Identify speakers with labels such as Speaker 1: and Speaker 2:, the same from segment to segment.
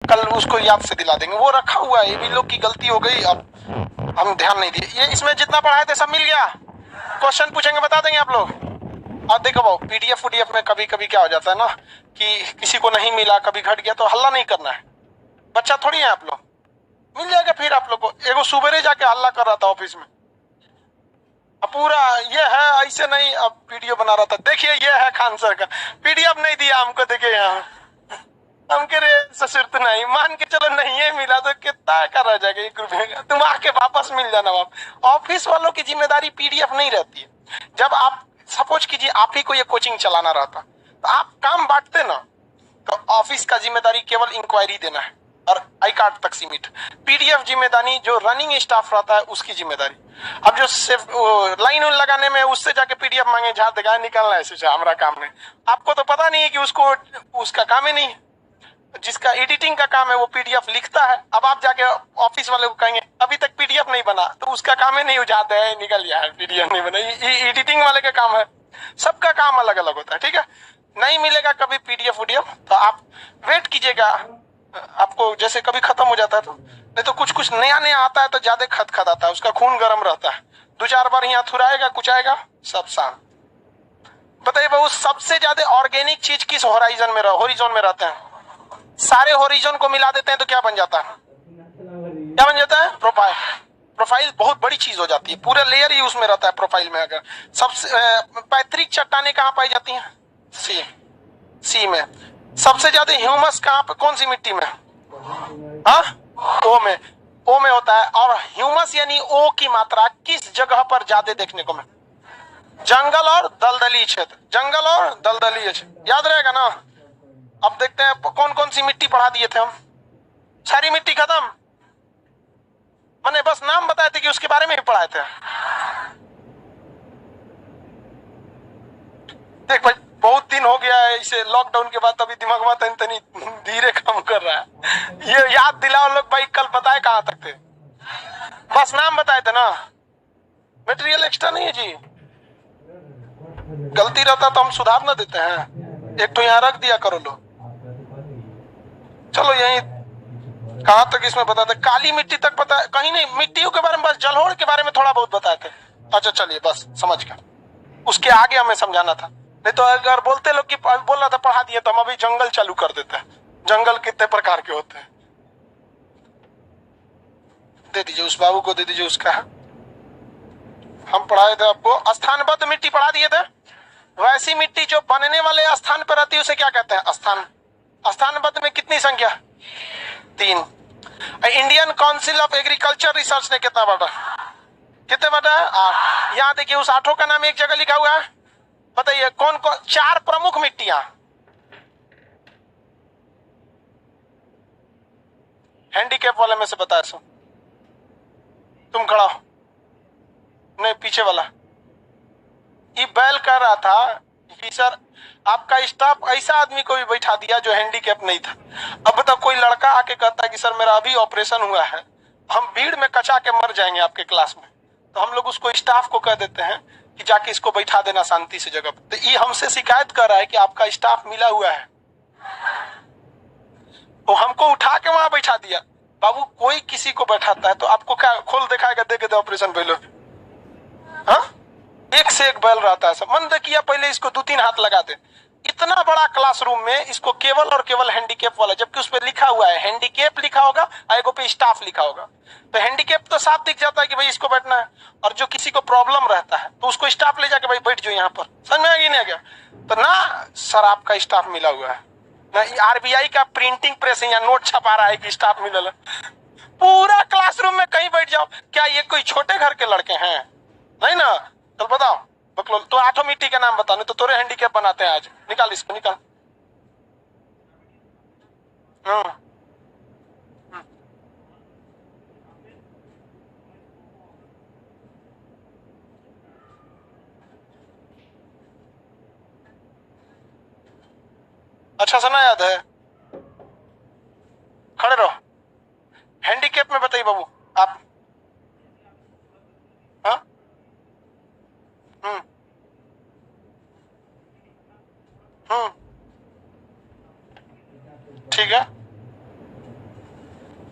Speaker 1: कल उसको याद से दिला देंगे, वो रखा हुआ है, ये भी लोग की गलती हो गई, अब हम ध्यान नहीं दिए। ये इसमें जितना पढ़ाए थे सब मिल गया, क्वेश्चन पूछेंगे बता देंगे आप लोग। और देखो भाव पीडीएफ वुडीएफ में कभी कभी क्या हो जाता है ना कि किसी को नहीं मिला, कभी घट गया, तो हल्ला नहीं करना है, बच्चा थोड़ी है आप लोग, मिल जाएगा फिर आप लोग को। एगो सुबेरे जाके हल्ला कर रहा था ऑफिस में, अब पूरा ये है ऐसे नहीं, अब वीडियो बना रहा था, देखिए ये है खान सर का पीडीएफ नहीं दिया हमको, देखिए यहाँ हम कह रहे ससुर तो नहीं, मान के चलो नहीं है मिला तो कितना का रह जाएगा 1 रुपये का, तुम आके वापस मिल जाना। वापस ऑफिस वालों की जिम्मेदारी पीडीएफ नहीं रहती है। जब आप सपोज कीजिए आप ही को ये कोचिंग चलाना रहता तो आप काम बांटते ना, तो ऑफिस का जिम्मेदारी केवल इंक्वायरी देना है और आई कार्ड तक सीमित, पीडीएफ जिम्मेदारी जो रनिंग स्टाफ रहता है उसकी जिम्मेदारी। अब जो सिर्फ लाइन लगाने में उससे जाके पीडीएफ मांगे झाड़ देगा निकालना है, सोचा हमारा काम नहीं, आपको तो पता नहीं है कि उसको उसका काम ही नहीं है, जिसका एडिटिंग का काम है वो पीडीएफ लिखता है। अब आप जाके ऑफिस वाले को कहेंगे अभी तक पीडीएफ नहीं बना, तो उसका काम ही नहीं, उजाते हैं निकल गया है पीडीएफ नहीं बना, ये एडिटिंग वाले का काम है। सबका काम अलग अलग होता है, ठीक है। नहीं मिलेगा कभी पीडीएफ वीडीएफ तो आप वेट कीजिएगा, आपको जैसे कभी खत्म हो जाता है तो, नहीं तो कुछ कुछ नया नया आता है तो ज्यादा खत खत आता है, उसका खून गर्म रहता है, 2-4 बार यहाँ थुराएगा कुछ आएगा सब शांत। बताइए बहु सबसे ज्यादा ऑर्गेनिक चीज किस होराइजन में होरिजोन में रहते हैं? सारे होरिजोन को मिला देते हैं तो क्या बन जाता है? क्या बन जाता है? प्रोफाइल। प्रोफाइल बहुत बड़ी चीज हो जाती है, पूरा लेयर ही उसमें रहता है प्रोफाइल में। अगर सबसे पैतृक चट्टाने कहाँ पाई जाती हैं? सी में। सबसे ज्यादा ह्यूमस कहाँ पे, कौन सी मिट्टी में? हाँ, ओ में। ओ में होता है। और ह्यूमस यानी ओ की मात्रा किस जगह पर ज्यादा देखने को मिले? जंगल और दलदली क्षेत्र, जंगल और दलदली क्षेत्र, याद रहेगा ना। अब देखते हैं कौन कौन सी मिट्टी पढ़ा दिए थे हम, सारी मिट्टी खत्म, मैंने बस नाम बताए थे कि उसके बारे में ही पढ़ाए थे। देख भाई बहुत दिन हो गया है इसे, लॉकडाउन के बाद अभी दिमाग में तनी तनी धीरे काम कर रहा है। ये याद दिलाओ लोग भाई, कल बताए कहाँ तक थे, बस नाम बताए थे ना, मटेरियल एक्स्ट्रा नहीं है जी। गलती रहता तो हम सुधार ना देते हैं, एक तो यहाँ रख दिया करो लो। चलो यही कहां तक इसमें बताते, काली मिट्टी तक पता कहीं नहीं, मिट्टियों के बारे में बस जलोढ़ के बारे में थोड़ा बहुत बताए थे। अच्छा चलिए बस समझ गया, उसके आगे हमें समझाना था, नहीं तो अगर बोलते लोग कि बोल रहा था पढ़ा दिए तो हम अभी जंगल चालू कर देते हैं। जंगल कितने प्रकार के होते हैं, दे दीजिए उस बाबू को, दे दीजिए उसका है। हम पढ़ाए थे आपको, स्थानबद्ध मिट्टी पढ़ा दिए थे। वैसी मिट्टी जो बनने वाले स्थान पर रहती है उसे क्या कहते हैं? स्थान। स्थानबद्ध में कितनी संख्या? 3। Indian council of agriculture research ने कितना बांटा? कितने बांटा है? 8। यहाँ देखिए उस 8 का नाम एक जगह लिखा हुआ है, बताइए कौन कौन 4 प्रमुख मिट्टियां? हैंडीकैप वाले में से बताया सो, तुम खड़ा हो, नहीं पीछे वाला। ये बैल कह रहा था कि सर आपका स्टाफ ऐसा आदमी को भी बैठा दिया जो हैंडीकैप नहीं था। अब बताओ कोई लड़का आके कहता है कि सर मेरा अभी ऑपरेशन हुआ है, हम भीड़ में कचा के मर जाएंगे आपके क्लास में, तो हम लोग उसको स्टाफ को कह देते हैं कि जाके इसको बैठा देना शांति से जगह पर। तो ये हमसे शिकायत कर रहा है कि आपका स्टाफ मिला हुआ है, तो हमको उठा के वहां बैठा दिया। बाबू कोई किसी को बैठाता है तो आपको क्या खोल दिखाएगा, देखे दे ऑपरेशन पहले? हाँ, एक से एक बैल रहता है सब। मन किया पहले इसको 2-3 हाथ लगा दे। इतना बड़ा क्लासरूम में इसको केवल और केवल हैंडीकैप वाला, जबकि उस पर लिखा हुआ है हैंडीकैप लिखा होगा, एगो पे स्टाफ लिखा होगा, तो हैंडीकैप तो साफ दिख जाता है कि भाई इसको बैठना है। और जो किसी को प्रॉब्लम रहता है तो उसको स्टाफ ले जाके भाई बैठ जाओ यहाँ पर, समझ में आ गया नहीं आ गया? तो ना सर आपका स्टाफ मिला हुआ है, ना आरबीआई का प्रिंटिंग प्रेस या नोट छपा रहा है कि स्टाफ मिला है। पूरा क्लासरूम में कहीं बैठ जाओ, क्या ये कोई छोटे घर के लड़के हैं? नहीं ना। तो बताओ बकलोल, तो 8 मिट्टी का नाम बता, नहीं तो तोरे हैंडीकैप बनाते हैं आज। निकाल इसको निकाल। अच्छा सुना याद है, खड़े रहो। हैंडीकैप में बताइए बाबू आप। हाँ, ठीक है।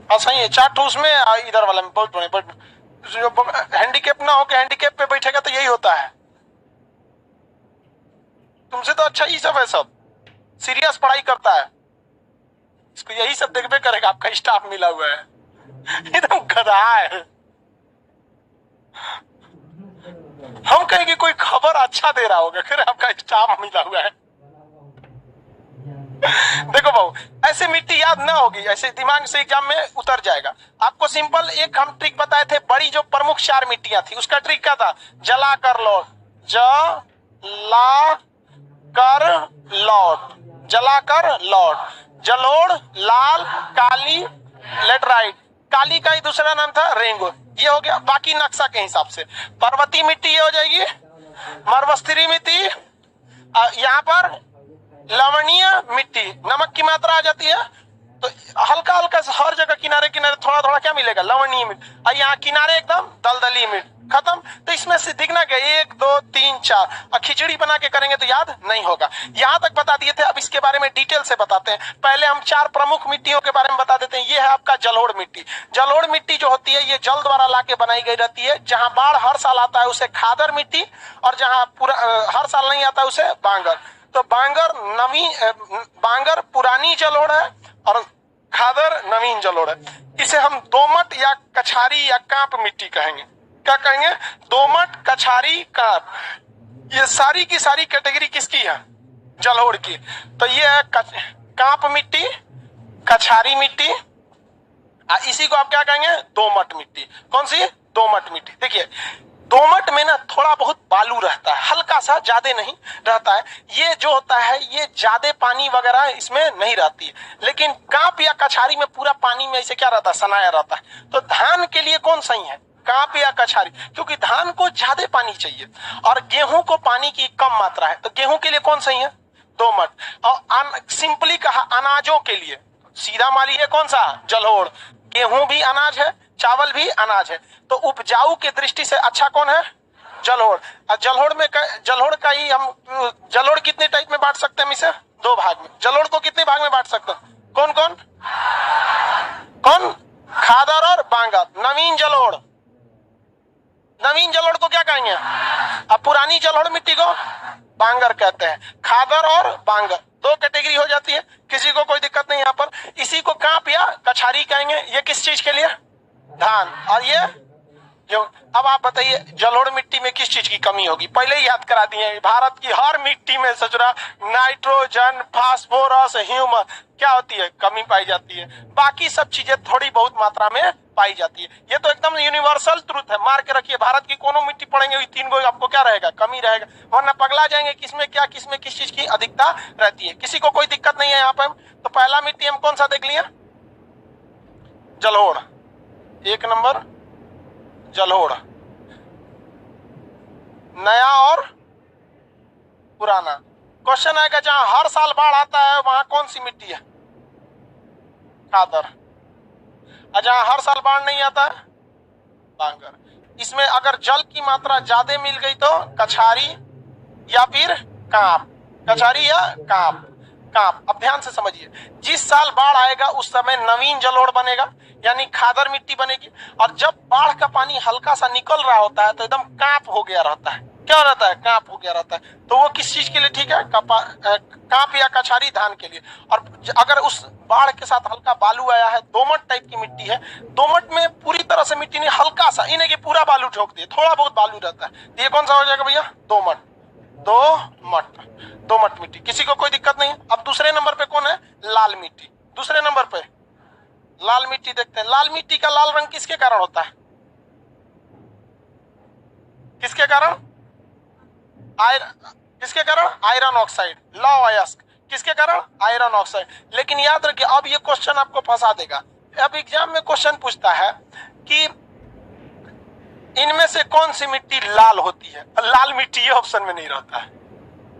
Speaker 1: हाँ सही है, 4 ठो उसमें इधर वाला में बहुत बड़े, बट जो हैंडीकेप ना हो के हैंडीकेप पे बैठेगा तो यही होता है। तुमसे तो अच्छा ही सब है, सब सीरियस पढ़ाई करता है, इसको यही सब देखबे करेगा। आपका स्टाफ मिला हुआ है एकदम गधा है। हम कहेंगे कोई खबर अच्छा दे रहा होगा, फिर आपका स्टाफ मिला हुआ है। देखो भाऊ, ऐसे मिट्टी याद ना होगी, ऐसे दिमाग से एग्जाम में उतर जाएगा। आपको सिंपल एक हम ट्रिक बताए थे, बड़ी जो प्रमुख 4 मिट्टियां थी उसका ट्रिक क्या था? जला कर लौट, जला कर लौट, जला कर लौट, जलोढ़, लाल, काली, लेटराइट। काली का ही दूसरा नाम था रेंगो। ये हो गया बाकी नक्शा के हिसाब से। पर्वतीय मिट्टी ये हो जाएगी, मरुस्थलीय मिट्टी, यहाँ पर लवणीय मिट्टी, नमक की मात्रा आ जाती है तो हल्का हल्का हर जगह किनारे किनारे थोड़ा थोड़ा क्या मिलेगा? लवणीय मिट्टी। और यहाँ किनारे एकदम दलदली मिट्टी, खत्म। तो इसमें से दिखना क्या, 1 2 3 4, और खिचड़ी बना के करेंगे तो याद नहीं होगा। यहां तक बता दिए थे, अब इसके बारे में डिटेल से बताते हैं। पहले हम 4 प्रमुख मिट्टियों के बारे में बता देते हैं। ये है आपका जलोढ़ मिट्टी। जलोढ़ मिट्टी जो होती है ये जल द्वारा लाके बनाई गई रहती है। जहां बाढ़ हर साल आता है उसे खादर मिट्टी, और जहां पूरा हर साल नहीं आता उसे बांगर। तो बांगर पुरानी जलोढ़ है और खादर नवीन जलोढ़ है। इसे हम दोमट या कछारी या कांप मिट्टी कहेंगे। क्या कहेंगे? दोमट, कछारी, कांप। ये सारी की सारी कैटेगरी किसकी है? जलोढ़ की। तो ये है कांप मिट्टी, कछारी मिट्टी, इसी को आप क्या कहेंगे? दोमट मिट्टी। कौन सी? दोमट मिट्टी। देखिए दोमट में ना थोड़ा बहुत बालू रहता है, हल्का सा, ज्यादा नहीं रहता है। ये जो होता है ये ज्यादा पानी वगैरह इसमें नहीं रहती है। लेकिन कांप या कछारी में पूरा पानी में ऐसे क्या रहता है? सनाया रहता है। तो धान के लिए कौन सही है? कांप या कछारी, क्योंकि धान को ज्यादा पानी चाहिए और गेहूं को पानी की कम मात्रा है। तो गेहूं के लिए कौन सही है? दोमट। और सिंपली कहा अनाजों के लिए सीधा माली है कौन सा? जलोढ़। गेहूं भी अनाज है, चावल भी अनाज है, तो उपजाऊ के दृष्टि से अच्छा कौन है? जलोढ़। और जलोढ़ का ही हम जलोढ़ कितने टाइप में बांट सकते हैं? हम इसे 2 भाग में। जलोढ़ को कितने भाग में बांट सकते हैं? कौन कौन? खादर और बांगर। नवीन जलोढ़, नवीन जलोढ़ को क्या कहेंगे? अब पुरानी जलोढ़ मिट्टी को बांगर कहते हैं। खादर और बांगर 2 कैटेगरी हो जाती है, किसी को कोई दिक्कत नहीं। यहाँ पर इसी को कांप या कछारी कहेंगे। ये किस चीज के लिए? धान। और ये जो अब आप बताइए जलोढ़ मिट्टी में किस चीज की कमी होगी? पहले ही याद करा दिए, भारत की हर मिट्टी में सचरा नाइट्रोजन, फास्फोरस, ह्यूमस क्या होती है? कमी पाई जाती है। बाकी सब चीजें थोड़ी बहुत मात्रा में पाई जाती है। ये तो एकदम यूनिवर्सल ट्रूथ है, मार के रखिए। भारत की कोनो मिट्टी पढ़ेंगे 3 को आपको क्या रहेगा? कमी रहेगा, वरना पगला जाएंगे किसमें क्या, किसमें किस चीज की अधिकता रहती है। किसी को कोई दिक्कत नहीं है यहाँ पे। तो पहला मिट्टी हम कौन सा देख लिया? जलोढ़। 1 नंबर जलोढ़। नया और पुराना क्वेश्चन आएगा, जहां हर साल बाढ़ आता है वहां कौन सी मिट्टी है? खादर। और जहां हर साल बाढ़ नहीं आता है? बांगर। इसमें अगर जल की मात्रा ज्यादा मिल गई तो कछारी या फिर कांप। कछारी या कांप। कांप। अब ध्यान से समझिए, जिस साल बाढ़ आएगा उस समय नवीन जलोढ़ बनेगा, यानी खादर मिट्टी बनेगी। और जब बाढ़ का पानी हल्का सा निकल रहा होता है तो एकदम कांप हो गया रहता है। क्या रहता है? कांप हो गया रहता है। तो वो किस चीज के लिए ठीक है? कांप या कछारी धान के लिए। और अगर उस बाढ़ के साथ हल्का बालू आया है, दोमट टाइप की मिट्टी है, दोमट में पूरी तरह से मिट्टी नहीं, हल्का सा, इन्हें कि पूरा बालू ठोक दिए, थोड़ा बहुत बालू रहता है, ये कौन सा हो जाएगा भैया? दोमट। दोमट मिट्टी। किसी को कोई दिक्कत नहीं है। अब दूसरे नंबर पे कौन है? लाल मिट्टी। दूसरे नंबर पे लाल मिट्टी देखते हैं। लाल मिट्टी का लाल रंग किसके कारण होता है? किसके कारण? किसके कारण? आयरन ऑक्साइड, लॉ अयस्क। किसके कारण? Iron oxide. लेकिन याद रखिए, अब ये क्वेश्चन आपको फंसा देगा। अब एग्जाम में क्वेश्चन पूछता है कि इनमें से कौन सी मिट्टी लाल होती है? लाल मिट्टी ये ऑप्शन में नहीं रहता है,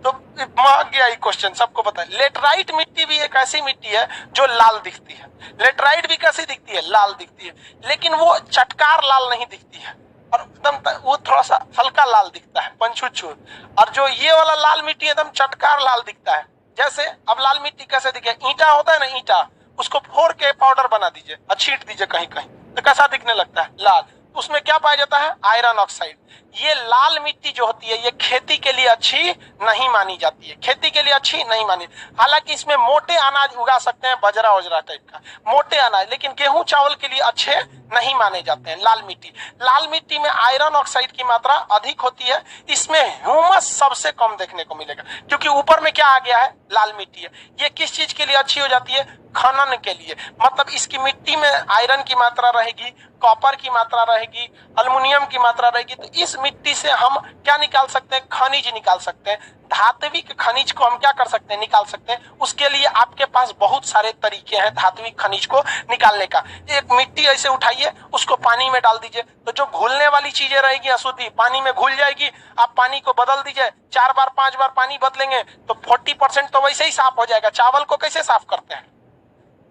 Speaker 1: तो भाग गया ये क्वेश्चन। सबको पता है लेटराइट मिट्टी भी एक ऐसी मिट्टी है जो लाल दिखती है। लेटराइट भी कैसी दिखती है? लाल दिखती है, लेकिन वो चटकार लाल नहीं दिखती है, और एकदम वो थोड़ा सा हल्का लाल दिखता है, पंचुछूर। और जो ये वाला लाल मिट्टी एकदम चटकार लाल दिखता है। जैसे अब लाल मिट्टी कैसे दिखे? ईंटा होता है ना, ईंटा, उसको फोड़ के पाउडर बना दीजिए और छींट दीजिए कहीं कहीं, तो कैसा दिखने लगता है? लाल। उसमें क्या पाया जाता है? Iron oxide. ये लाल मिट्टी जो होती है ये खेती के लिए अच्छी नहीं मानी जाती है, खेती के लिए अच्छी नहीं मानी। हालांकि इसमें मोटे अनाज उगा सकते हैं, बजरा वजरा टाइप का मोटे अनाज, लेकिन गेहूं चावल के लिए अच्छे नहीं माने जाते हैं। लाल मिट्टी, लाल मिट्टी में आयरन ऑक्साइड की मात्रा अधिक होती है। इसमें ह्यूमस सबसे कम देखने को मिलेगा, क्योंकि ऊपर में क्या आ गया है? लाल मिट्टी है। ये किस चीज के लिए अच्छी हो जाती है? खनन के लिए। मतलब इसकी मिट्टी में आयरन की मात्रा रहेगी, कॉपर की मात्रा रहेगी, अल्युमिनियम की मात्रा रहेगी। तो इस मिट्टी से हम क्या निकाल सकते हैं? खनिज निकाल सकते हैं। धात्विक खनिज को हम क्या कर सकते हैं? निकाल सकते हैं। उसके लिए आपके पास बहुत सारे तरीके हैं धात्विक खनिज को निकालने का। एक मिट्टी ऐसे उठाइए, उसको पानी में डाल दीजिए, तो जो घुलने वाली चीजें रहेगी अशुद्धि पानी में घुल जाएगी। आप पानी को बदल दीजिए, 4 बार 5 बार पानी बदलेंगे तो 40% तो वैसे ही साफ हो जाएगा। चावल को कैसे साफ करते हैं?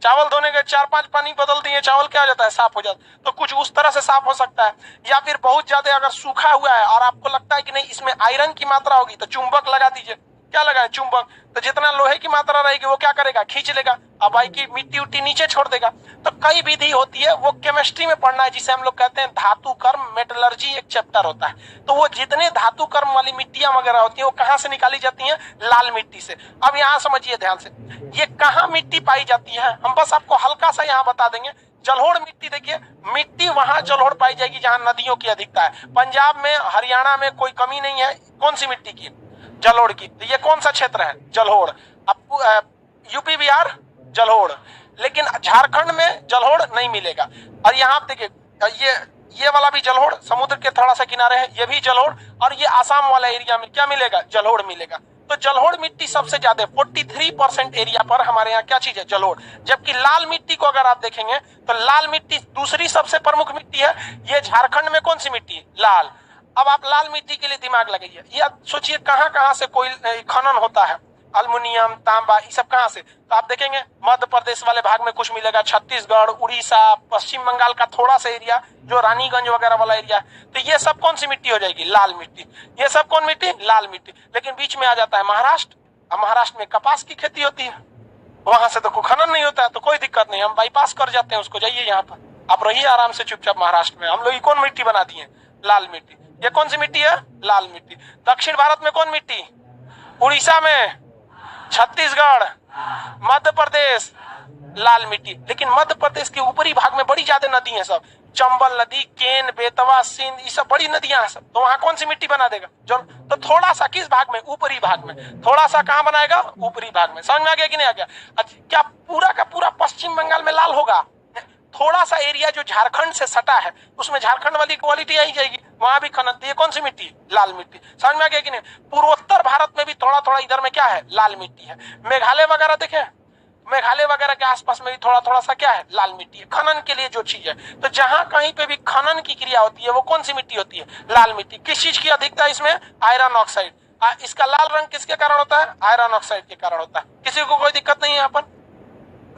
Speaker 1: चावल धोने के 4-5 पानी बदल दिए, चावल क्या हो जाता है? साफ हो जाता है। तो कुछ उस तरह से साफ हो सकता है। या फिर बहुत ज्यादा अगर सूखा हुआ है और आपको लगता है कि नहीं इसमें आयरन की मात्रा होगी, तो चुंबक लगा दीजिए। क्या लगाए? चुंबक। तो जितना लोहे की मात्रा रहेगी वो क्या करेगा? खींच लेगा, अब आई की मिट्टी उट्टी नीचे छोड़ देगा। तो कई विधि होती है, वो केमिस्ट्री में पढ़ना है, जिसे हम लोग कहते हैं धातु कर्म, मेटलर्जी एक चैप्टर होता है। तो वो जितने धातु कर्म वाली मिट्टियां वगैरह होती है वो कहाँ से निकाली जाती हैं? लाल मिट्टी से। अब यहाँ समझिए ध्यान से, ये कहाँ मिट्टी पाई जाती है? हम बस आपको हल्का सा यहाँ बता देंगे। जलोढ़ मिट्टी, देखिए मिट्टी वहां जलोढ़ पाई जाएगी जहां नदियों की अधिकता है। पंजाब में, हरियाणा में कोई कमी नहीं है। कौन सी मिट्टी की? जलोढ़ की। तो ये कौन सा क्षेत्र है? जलोढ़। अब यूपी बिहार जलोढ़, लेकिन झारखंड में जलोढ़ नहीं मिलेगा। और यहाँ आप देखिए ये वाला भी जलोढ़, समुद्र के थोड़ा सा किनारे है, ये भी जलोढ़। और ये आसाम वाला एरिया में क्या मिलेगा? जलोढ़ मिलेगा। तो जलोढ़ मिट्टी सबसे ज्यादा 43% एरिया पर हमारे यहाँ क्या चीज है? जलोढ़। जबकि लाल मिट्टी को अगर आप देखेंगे तो लाल मिट्टी दूसरी सबसे प्रमुख मिट्टी है। ये झारखंड में कौन सी मिट्टी? लाल। अब आप लाल मिट्टी के लिए दिमाग लगाइए, ये सोचिए कहाँ कहाँ से कोई खनन होता है। अल्युमिनियम, तांबा, ये सब कहाँ से? तो आप देखेंगे मध्य प्रदेश वाले भाग में कुछ मिलेगा, छत्तीसगढ़, उड़ीसा, पश्चिम बंगाल का थोड़ा सा एरिया, जो रानीगंज वगैरह वाला एरिया। तो ये सब कौन सी मिट्टी हो जाएगी? लाल मिट्टी। ये सब कौन मिट्टी? लाल मिट्टी। लेकिन बीच में आ जाता है महाराष्ट्र। अब महाराष्ट्र में कपास की खेती होती है, वहां से तो कोई खनन नहीं होता है, तो कोई दिक्कत नहीं, हम बाईपास कर जाते हैं उसको। जाइए यहाँ पर, आप रहिए आराम से चुपचाप महाराष्ट्र में। हम लोग कौन मिट्टी बना दिए? लाल मिट्टी। ये कौन सी मिट्टी है? लाल मिट्टी। दक्षिण भारत में कौन मिट्टी? उड़ीसा में, छत्तीसगढ़, मध्य प्रदेश, लाल मिट्टी। लेकिन मध्य प्रदेश के ऊपरी भाग में बड़ी ज्यादा नदी है, सब चंबल नदी, केन, बेतवा, सिंध, ये सब बड़ी नदियां हैं सब। तो वहां कौन सी मिट्टी बना देगा? जो तो थोड़ा सा किस भाग में? ऊपरी भाग में। थोड़ा सा कहां बनाएगा? ऊपरी भाग में। समझ में आ गया कि नहीं आ गया? अच्छा, क्या पूरा का पूरा पश्चिम बंगाल में लाल होगा? थोड़ा सा एरिया जो झारखंड से सटा है उसमें झारखंड वाली क्वालिटी आई जाएगी, वहां भी खनन। ये कौन सी मिट्टी? लाल मिट्टी। समझ में आ गया कि नहीं? पूर्वोत्तर भारत में भी थोड़ा थोड़ा इधर में क्या है? लाल मिट्टी है। मेघालय वगैरह देखे, मेघालय वगैरह के आसपास में भी थोड़ा थोड़ा सा क्या है? लाल मिट्टी है, खनन के लिए जो चीज है। तो जहां कहीं पे भी खनन की क्रिया होती है वो कौन सी मिट्टी होती है? लाल मिट्टी। किस चीज की अधिकता है इसमें? Iron oxide. इसका लाल रंग किसके कारण होता है? आयरन ऑक्साइड के कारण होता है। किसी को कोई दिक्कत नहीं है यहाँ पर।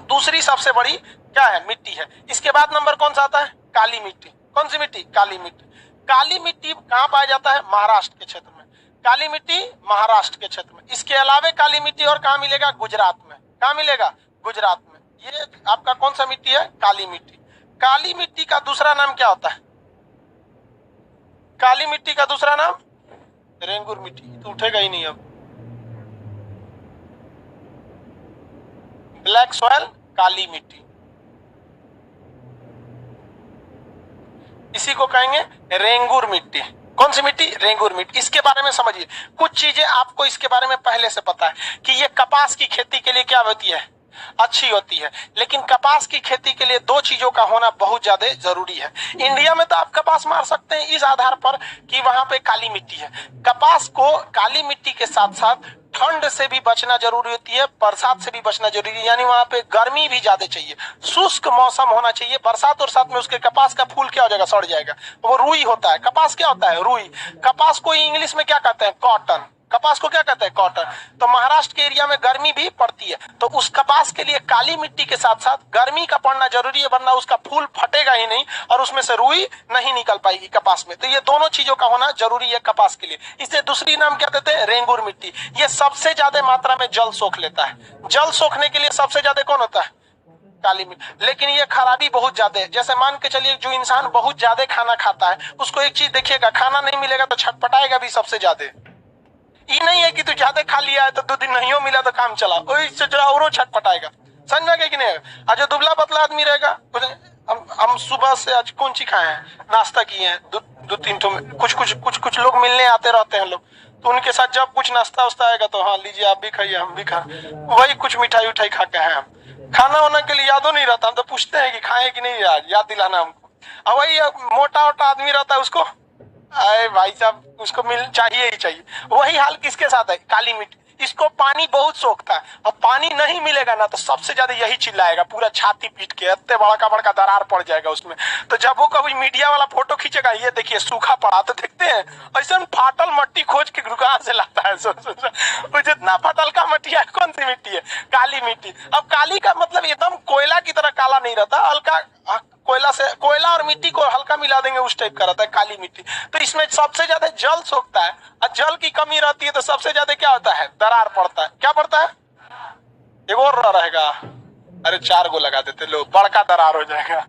Speaker 1: दूसरी सबसे बड़ी क्या है? मिट्टी है। इसके बाद नंबर कौन सा आता है? काली मिट्टी। कौन सी मिट्टी? काली मिट्टी। काली मिट्टी कहाँ पाया जाता है? महाराष्ट्र के क्षेत्र में। काली मिट्टी महाराष्ट्र के क्षेत्र में। इसके अलावा काली मिट्टी और कहाँ मिलेगा? गुजरात में। कहाँ मिलेगा? गुजरात में। ये आपका कौन सा मिट्टी है? काली मिट्टी। काली मिट्टी का दूसरा नाम क्या होता है? काली मिट्टी का दूसरा नाम रेंगुर मिट्टी। तो उठेगा ही नहीं अब। ब्लैक सॉयल, काली मिट्टी, इसी को कहेंगे रेंगुर मिट्टी। कौन सी मिट्टी? रेंगुर मिट्टी। इसके बारे में समझिए, कुछ चीजें आपको इसके बारे में पहले से पता है कि ये कपास की खेती के लिए क्या होती है? अच्छी होती है। लेकिन कपास की खेती के लिए दो चीजों का होना बहुत ज्यादा जरूरी है। इंडिया में तो आप कपास मार सकते हैं इस आधार पर कि वहां पे काली मिट्टी है। कपास को काली मिट्टी के साथ साथ ठंड से भी बचना जरूरी होती है, बरसात से भी बचना जरूरी है। यानी वहां पे गर्मी भी ज्यादा चाहिए, शुष्क मौसम होना चाहिए। बरसात और साथ में उसके कपास का फूल क्या हो जाएगा? सड़ जाएगा। वो रुई होता है। कपास क्या होता है? रुई। कपास को इंग्लिश में क्या कहते हैं? कॉटन। कपास को क्या कहते हैं? कॉटन। तो महाराष्ट्र के एरिया में गर्मी भी पड़ती है, तो उस कपास के लिए काली मिट्टी के साथ साथ गर्मी का पड़ना जरूरी है, वरना उसका फूल फटेगा ही नहीं और उसमें से रुई नहीं निकल पाएगी कपास में। तो ये दोनों चीजों का होना जरूरी है कपास के लिए। इसे दूसरी नाम क्या देते हैं? रेंगुर मिट्टी। ये सबसे ज्यादा मात्रा में जल सोख लेता है। जल सोखने के लिए सबसे ज्यादा कौन होता है? काली मिट्टी। लेकिन ये खराबी बहुत ज्यादा है। जैसे मान के चलिए जो इंसान बहुत ज्यादा खाना खाता है उसको एक चीज देखिएगा, खाना नहीं मिलेगा तो छटपटाएगा भी सबसे ज्यादा। ये नहीं है कि तू ज्यादा खा लिया है तो 2 दिन नहीं मिला तो काम चला, उससे जरा और छटपटाएगा। समझ में गया कि नहीं? आज जो दुबला पतला आदमी रहेगा, हम सुबह से आज कौन सी खाए हैं, नाश्ता किए हैं, दो तीन तो कुछ लोग मिलने आते रहते हैं लोग, तो उनके साथ जब कुछ नाश्ता उस्ता आएगा तो हाँ लीजिए आप भी खाइए हम भी खा, वही कुछ मिठाई उठाई खा के हैं हम। खाना होने के लिए यादों नहीं रहता, हम तो पूछते हैं कि खाए कि नहीं, याद दिलाना हमको। और वही मोटा मोटा आदमी रहता है उसको, अरे भाई साहब उसको मिल चाहिए ही चाहिए। वही हाल किसके साथ है? काली मिट्टी। इसको पानी बहुत सोखता है, और पानी नहीं मिलेगा ना तो सबसे ज्यादा यही चिल्लाएगा, पूरा छाती पीट के, इतने बड़ा बड़ा दरार पड़ जाएगा उसमें। तो जब वो कभी मीडिया वाला फोटो खींचेगा, ये देखिए सूखा पड़ा, तो देखते हैं ऐसा फाटल मट्टी खोज के दुकान से लाता है। जितना फाटल का मट्टी है, कौन सी मिट्टी है? काली मिट्टी। अब काली का मतलब एकदम कोयला की तरह काला नहीं रहता, हल्का कोयला और मिट्टी को हल्का मिला देंगे उस टाइप का रहता है काली मिट्टी। तो इसमें सबसे ज्यादा जल सोखता है, और जल की कमी रहती है तो सबसे ज्यादा क्या होता है? दरार पड़ता है। क्या पड़ता है? एक और रहेगा, अरे 4 गो लगा देते लोग, बड़का दरार हो जाएगा।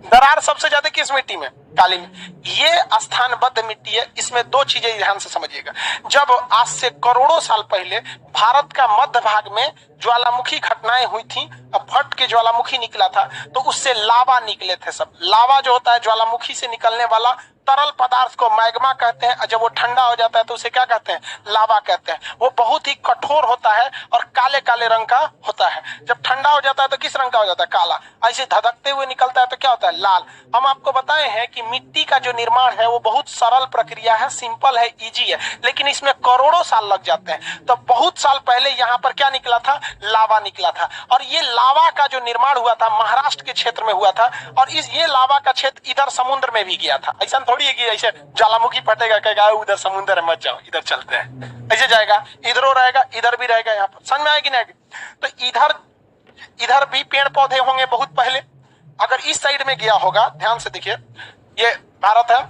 Speaker 1: दरार सबसे ज्यादा किस मिट्टी में? काली में। ये स्थानबद्ध मिट्टी है। इसमें 2 चीजें ध्यान से समझिएगा। जब आज से करोड़ों साल पहले भारत का मध्य भाग में ज्वालामुखी घटनाएं हुई थी, अब फट के ज्वालामुखी निकला था, तो उससे लावा निकले थे सब। लावा जो होता है ज्वालामुखी से निकलने वाला तरल पदार्थ को मैग्मा कहते हैं, और जब वो ठंडा हो जाता है तो उसे क्या कहते हैं? लावा कहते हैं। वो बहुत ही कठोर होता है और काले काले रंग का होता है। जब ठंडा हो जाता है तो किस रंग का हो जाता है? काला। ऐसे धधकते हुए निकलता है तो क्या होता है? लाल। हम आपको बताए हैं कि मिट्टी का जो निर्माण है वो बहुत सरल प्रक्रिया है, सिंपल है, इजी है, लेकिन इसमें करोड़ों साल लग जाते हैं। तो बहुत साल पहले यहाँ पर क्या निकला था? लावा निकला था। और ये लावा का जो निर्माण हुआ था महाराष्ट्र के क्षेत्र में हुआ था, और ये लावा का क्षेत्र इधर समुद्र में भी गया था। ऐसा थोड़ी है कि ऐसे ज्वालामुखी फटेगा कहेगा उधर समुद्र है मत जाओ, इधर चलते हैं, ऐसे जाएगा, इधरों रहेगा इधर भी रहेगा। यहाँ पर समझ में आएगी नहीं? तो इधर भी पेड़ पौधे होंगे बहुत पहले। अगर इस साइड में गया होगा, ध्यान से देखिए, ये भारत है,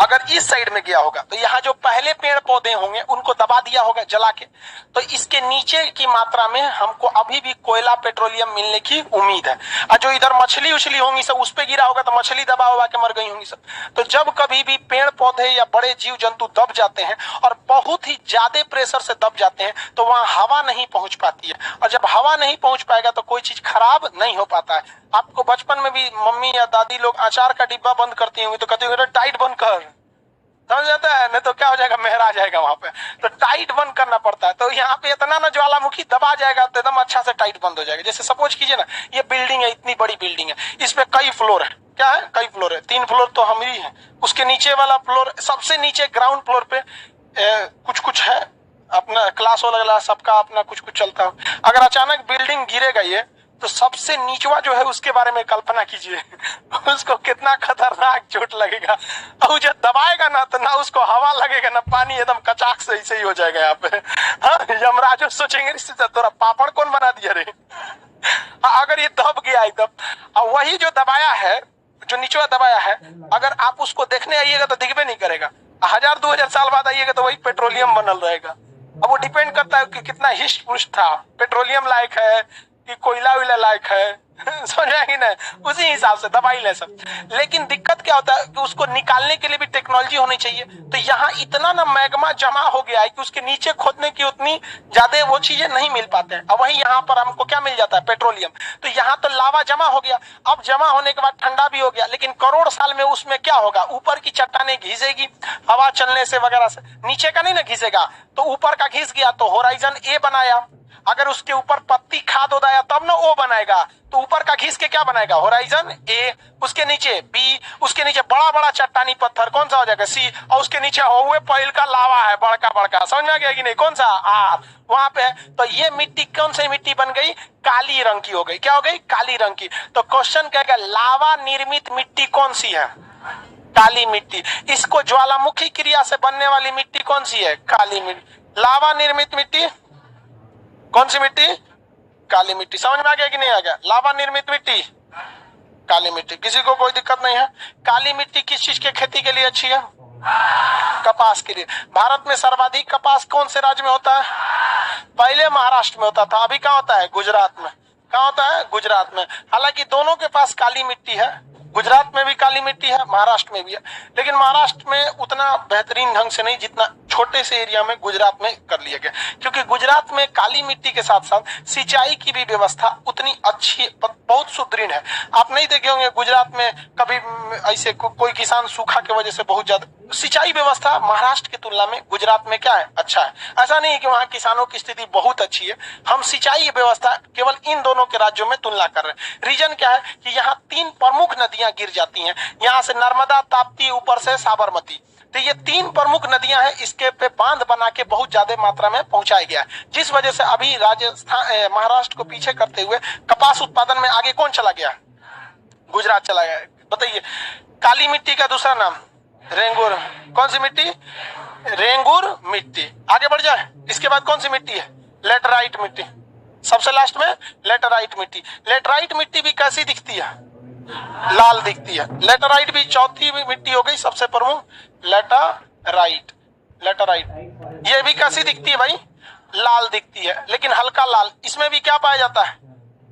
Speaker 1: अगर इस साइड में गया होगा तो यहाँ जो पहले पेड़ पौधे होंगे उनको दबा दिया होगा जला के, तो इसके नीचे की मात्रा में हमको अभी भी कोयला पेट्रोलियम मिलने की उम्मीद है। और जो इधर मछली उछली होंगी सब उस पे गिरा होगा तो मछली दबा हुआ के मर गई होंगी सब। तो जब कभी भी पेड़ पौधे या बड़े जीव जंतु दब जाते हैं और बहुत ही ज्यादा प्रेशर से दब जाते हैं तो वहां हवा नहीं पहुंच पाती है, और जब हवा नहीं पहुंच पाएगा तो कोई चीज खराब नहीं हो पाता है। आपको बचपन में भी मम्मी या दादी लोग अचार का डिब्बा बंद करती होंगी तो कहती होंगी टाइट बंद कर, समझ जाता है, नहीं तो क्या हो जाएगा, मेहर आ जाएगा वहां पे। तो टाइट बंद करना पड़ता है। तो यहाँ पे इतना ना ज्वालामुखी दबा जाएगा तो एकदम अच्छा से टाइट बंद हो जाएगा। जैसे सपोज कीजिए ना, ये बिल्डिंग है, इतनी बड़ी बिल्डिंग है, इस पे कई फ्लोर है। क्या है? कई फ्लोर है। 3 फ्लोर तो हम ही है, उसके नीचे वाला फ्लोर, सबसे नीचे ग्राउंड फ्लोर पे कुछ है, अपना क्लास वाला सबका अपना कुछ चलता हो। अगर अचानक बिल्डिंग गिरेगा ये, तो सबसे नीचवा जो है उसके बारे में कल्पना कीजिए उसको कितना खतरनाक चोट लगेगा। और जो दबाएगा ना तो ना उसको हवा लगेगा ना पानी, एकदम कचाक से ऐसे ही हो जाएगा यहाँ पे। हाँ, यमराज सोचेंगे इससे तोरा पापड़ कौन बना दिया रे। अगर ये दब गया एकदम, और वही जो दबाया है, जो नीचवा दबाया है, अगर आप उसको देखने आइएगा तो दिखबे नहीं करेगा। 1000-2000 साल बाद आइएगा तो वही पेट्रोलियम बनल रहेगा। अब वो डिपेंड करता है कि कितना हिस्ट पुष्ट था, पेट्रोलियम लायक है कि कोयला विला लायक है, समझाएंगे ना, उसी हिसाब से दबाई ले सब। लेकिन दिक्कत क्या होता है कि उसको निकालने के लिए भी टेक्नोलॉजी होनी चाहिए। तो यहाँ इतना ना मैग्मा जमा हो गया है कि उसके नीचे खोदने की उतनी ज्यादा वो चीजें नहीं मिल पाते हैं। अब वही यहाँ पर हमको क्या मिल जाता है? पेट्रोलियम। तो यहाँ तो लावा जमा हो गया, अब जमा होने के बाद ठंडा भी हो गया, लेकिन करोड़ साल में उसमें क्या होगा? ऊपर की चट्टानें घिसेगी हवा चलने से वगैरह से, नीचे का नहीं ना घिसेगा। तो ऊपर का घिस गया तो होराइजन ए बनाया, अगर उसके ऊपर पत्ती खाद उदाया तब ना ओ बनाएगा, तो ऊपर का घिस के क्या बनाएगा? होराइजन ए, उसके नीचे बी, उसके नीचे बड़ा बड़ा चट्टानी पत्थर कौन सा हो जाएगा? सी, और उसके नीचे हुए पहिल का लावा है बड़का बड़का, समझ में आ गया कि नहीं? कौन सा? आर, वहां पे। तो ये मिट्टी कौन सी मिट्टी बन गई? काली रंग की हो गई। क्या हो गई? काली रंग की। तो क्वेश्चन कहेगा लावा निर्मित मिट्टी कौन सी है? काली मिट्टी। इसको ज्वालामुखी क्रिया से बनने वाली मिट्टी कौन सी है? काली मिट्टी। लावा निर्मित मिट्टी कौन सी मिट्टी? काली मिट्टी। समझ में आ गया कि नहीं आ गया? लावा निर्मित मिट्टी काली मिट्टी। किसी को कोई दिक्कत नहीं है? काली मिट्टी किस चीज के खेती के लिए अच्छी है? कपास के लिए। भारत में सर्वाधिक कपास कौन से राज्य में होता है? पहले महाराष्ट्र में होता था, अभी कहाँ होता है? गुजरात में। कहाँ होता है? गुजरात में। हालांकि दोनों के पास काली मिट्टी है, गुजरात में भी काली मिट्टी है, महाराष्ट्र में भी है, लेकिन महाराष्ट्र में उतना बेहतरीन ढंग से नहीं जितना छोटे से एरिया में गुजरात में कर लिया गया, क्योंकि गुजरात में काली मिट्टी के साथ साथ सिंचाई की भी व्यवस्था उतनी अच्छी, बहुत सुदृढ़ है। आप नहीं देखे होंगे गुजरात में कभी ऐसे कोई किसान सूखा की वजह से बहुत ज्यादा, सिंचाई व्यवस्था महाराष्ट्र की तुलना में गुजरात में क्या है? अच्छा है। ऐसा नहीं है कि वहाँ किसानों की स्थिति बहुत अच्छी है, हम सिंचाई व्यवस्था केवल इन दोनों के राज्यों में तुलना कर रहे हैं। रीजन क्या है कि यहाँ 3 प्रमुख नदियां गिर जाती हैं, यहाँ से नर्मदा, ताप्ती, ऊपर से साबरमती। तो ये 3 प्रमुख नदियां हैं, इसके पे बांध बना के बहुत ज्यादा मात्रा में पहुंचाया गया है, जिस वजह से अभी राजस्थान, महाराष्ट्र को पीछे करते हुए कपास उत्पादन में आगे कौन चला गया? गुजरात चला गया। बताइए, काली मिट्टी का दूसरा नाम रेंगुर। कौन सी मिट्टी? रेंगुर मिट्टी। आगे बढ़ जाए, इसके बाद कौन सी मिट्टी है? लेटराइट मिट्टी। सबसे लास्ट में लेटराइट मिट्टी। लेटराइट मिट्टी भी कैसी दिखती है? लाल दिखती है। लेटराइट भी चौथी मिट्टी हो गई सबसे प्रमुख, लेटराइट। लेटराइट ये भी कैसी दिखती है भाई? लाल दिखती है, लेकिन हल्का लाल। इसमें भी क्या पाया जाता है?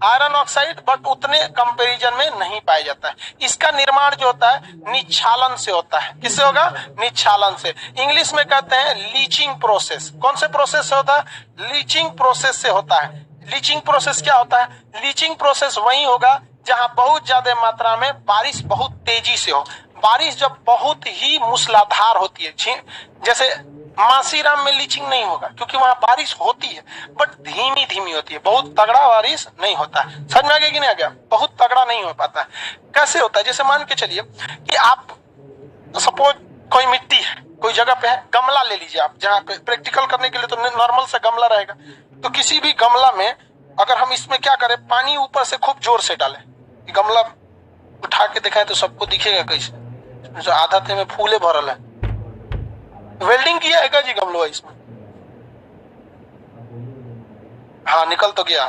Speaker 1: आयरन ऑक्साइड, बट उतने कंपैरिजन में नहीं पाया जाता है। इसका निर्माण जो होता है निच्छालन से होता है। किससे होगा? निच्छालन से। इंग्लिश में कहते हैं लीचिंग प्रोसेस। कौन से प्रोसेस से होता है? लीचिंग प्रोसेस से होता है। लीचिंग प्रोसेस क्या होता है? लीचिंग प्रोसेस वही होगा जहां बहुत ज्यादा मात्रा में बारिश बहुत तेजी से हो। बारिश जब बहुत ही मूसलाधार होती है, जैसे मासीराम में लीचिंग नहीं होगा क्योंकि वहां बारिश होती है, बट धीमी धीमी होती है, बहुत तगड़ा बारिश नहीं होता है। समझ में आ गया कि नहीं आ गया? बहुत तगड़ा नहीं हो पाता है। कैसे होता है? जैसे मान के चलिए कि आप सपोज कोई मिट्टी है, कोई जगह पे है, गमला ले लीजिए आप, जहाँ पे प्रैक्टिकल करने के लिए तो नॉर्मल सा गमला रहेगा। तो किसी भी गमला में अगर हम इसमें क्या करें, पानी ऊपर से खूब जोर से डालें, गमला उठा के दिखाए तो सबको दिखेगा कैसे? आधा थे में फूले भरल है। वेल्डिंग किया है क्या जी गमलों इसमें? हाँ, निकल तो गया।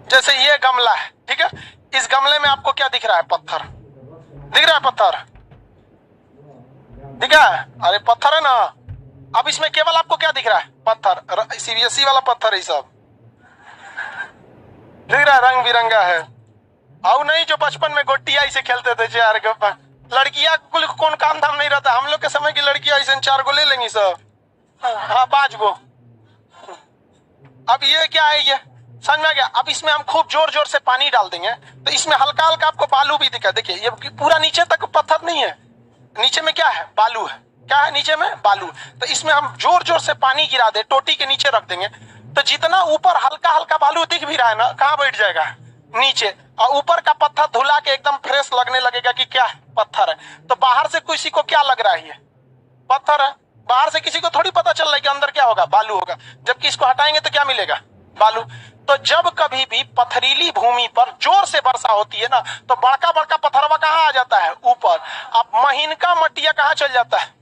Speaker 1: जैसे ये गमला है, ठीक है, इस गमले में आपको क्या दिख रहा है? पत्थर दिख रहा है। पत्थर दिख रहा है? अरे पत्थर है ना। अब इसमें केवल आपको क्या दिख रहा है? पत्थर। सीबीएसई वाला पत्थर है सब, दिख रहा है, रंग बिरंगा है। आओ नहीं, जो बचपन में गोटिया से खेलते थे चार गो, लड़कियां कुल कौन काम धाम नहीं रहता। हम लोग के समय की लड़कियां ऐसे 4 गो ले लेंगी सब। हाँ, 5 गो। अब ये क्या है? ये समझ में आ गया? अब इसमें हम खूब जोर जोर से पानी डाल देंगे तो इसमें हल्का हल्का आपको बालू भी दिखा। देखिए, ये पूरा नीचे तक पत्थर नहीं है, नीचे में क्या है? बालू है। क्या है नीचे में? बालू। तो इसमें हम जोर जोर से पानी गिरा दे, टोटी के नीचे रख देंगे, तो जितना ऊपर हल्का हल्का बालू दिख भी रहा है ना, कहाँ बैठ जाएगा? नीचे। और ऊपर का पत्थर धुला के एकदम फ्रेश लगने लगेगा कि क्या है? पत्थर है। तो बाहर से किसी को क्या लग रहा है? ये पत्थर है। बाहर से किसी को थोड़ी पता चल रहा है कि अंदर क्या होगा? बालू होगा। जबकि इसको हटाएंगे तो क्या मिलेगा? बालू। तो जब कभी भी पथरीली भूमि पर जोर से वर्षा होती है ना, तो बड़का बड़का पत्थरवा कहाँ आ जाता है? ऊपर। अब महीनका मटिया कहाँ चल जाता है?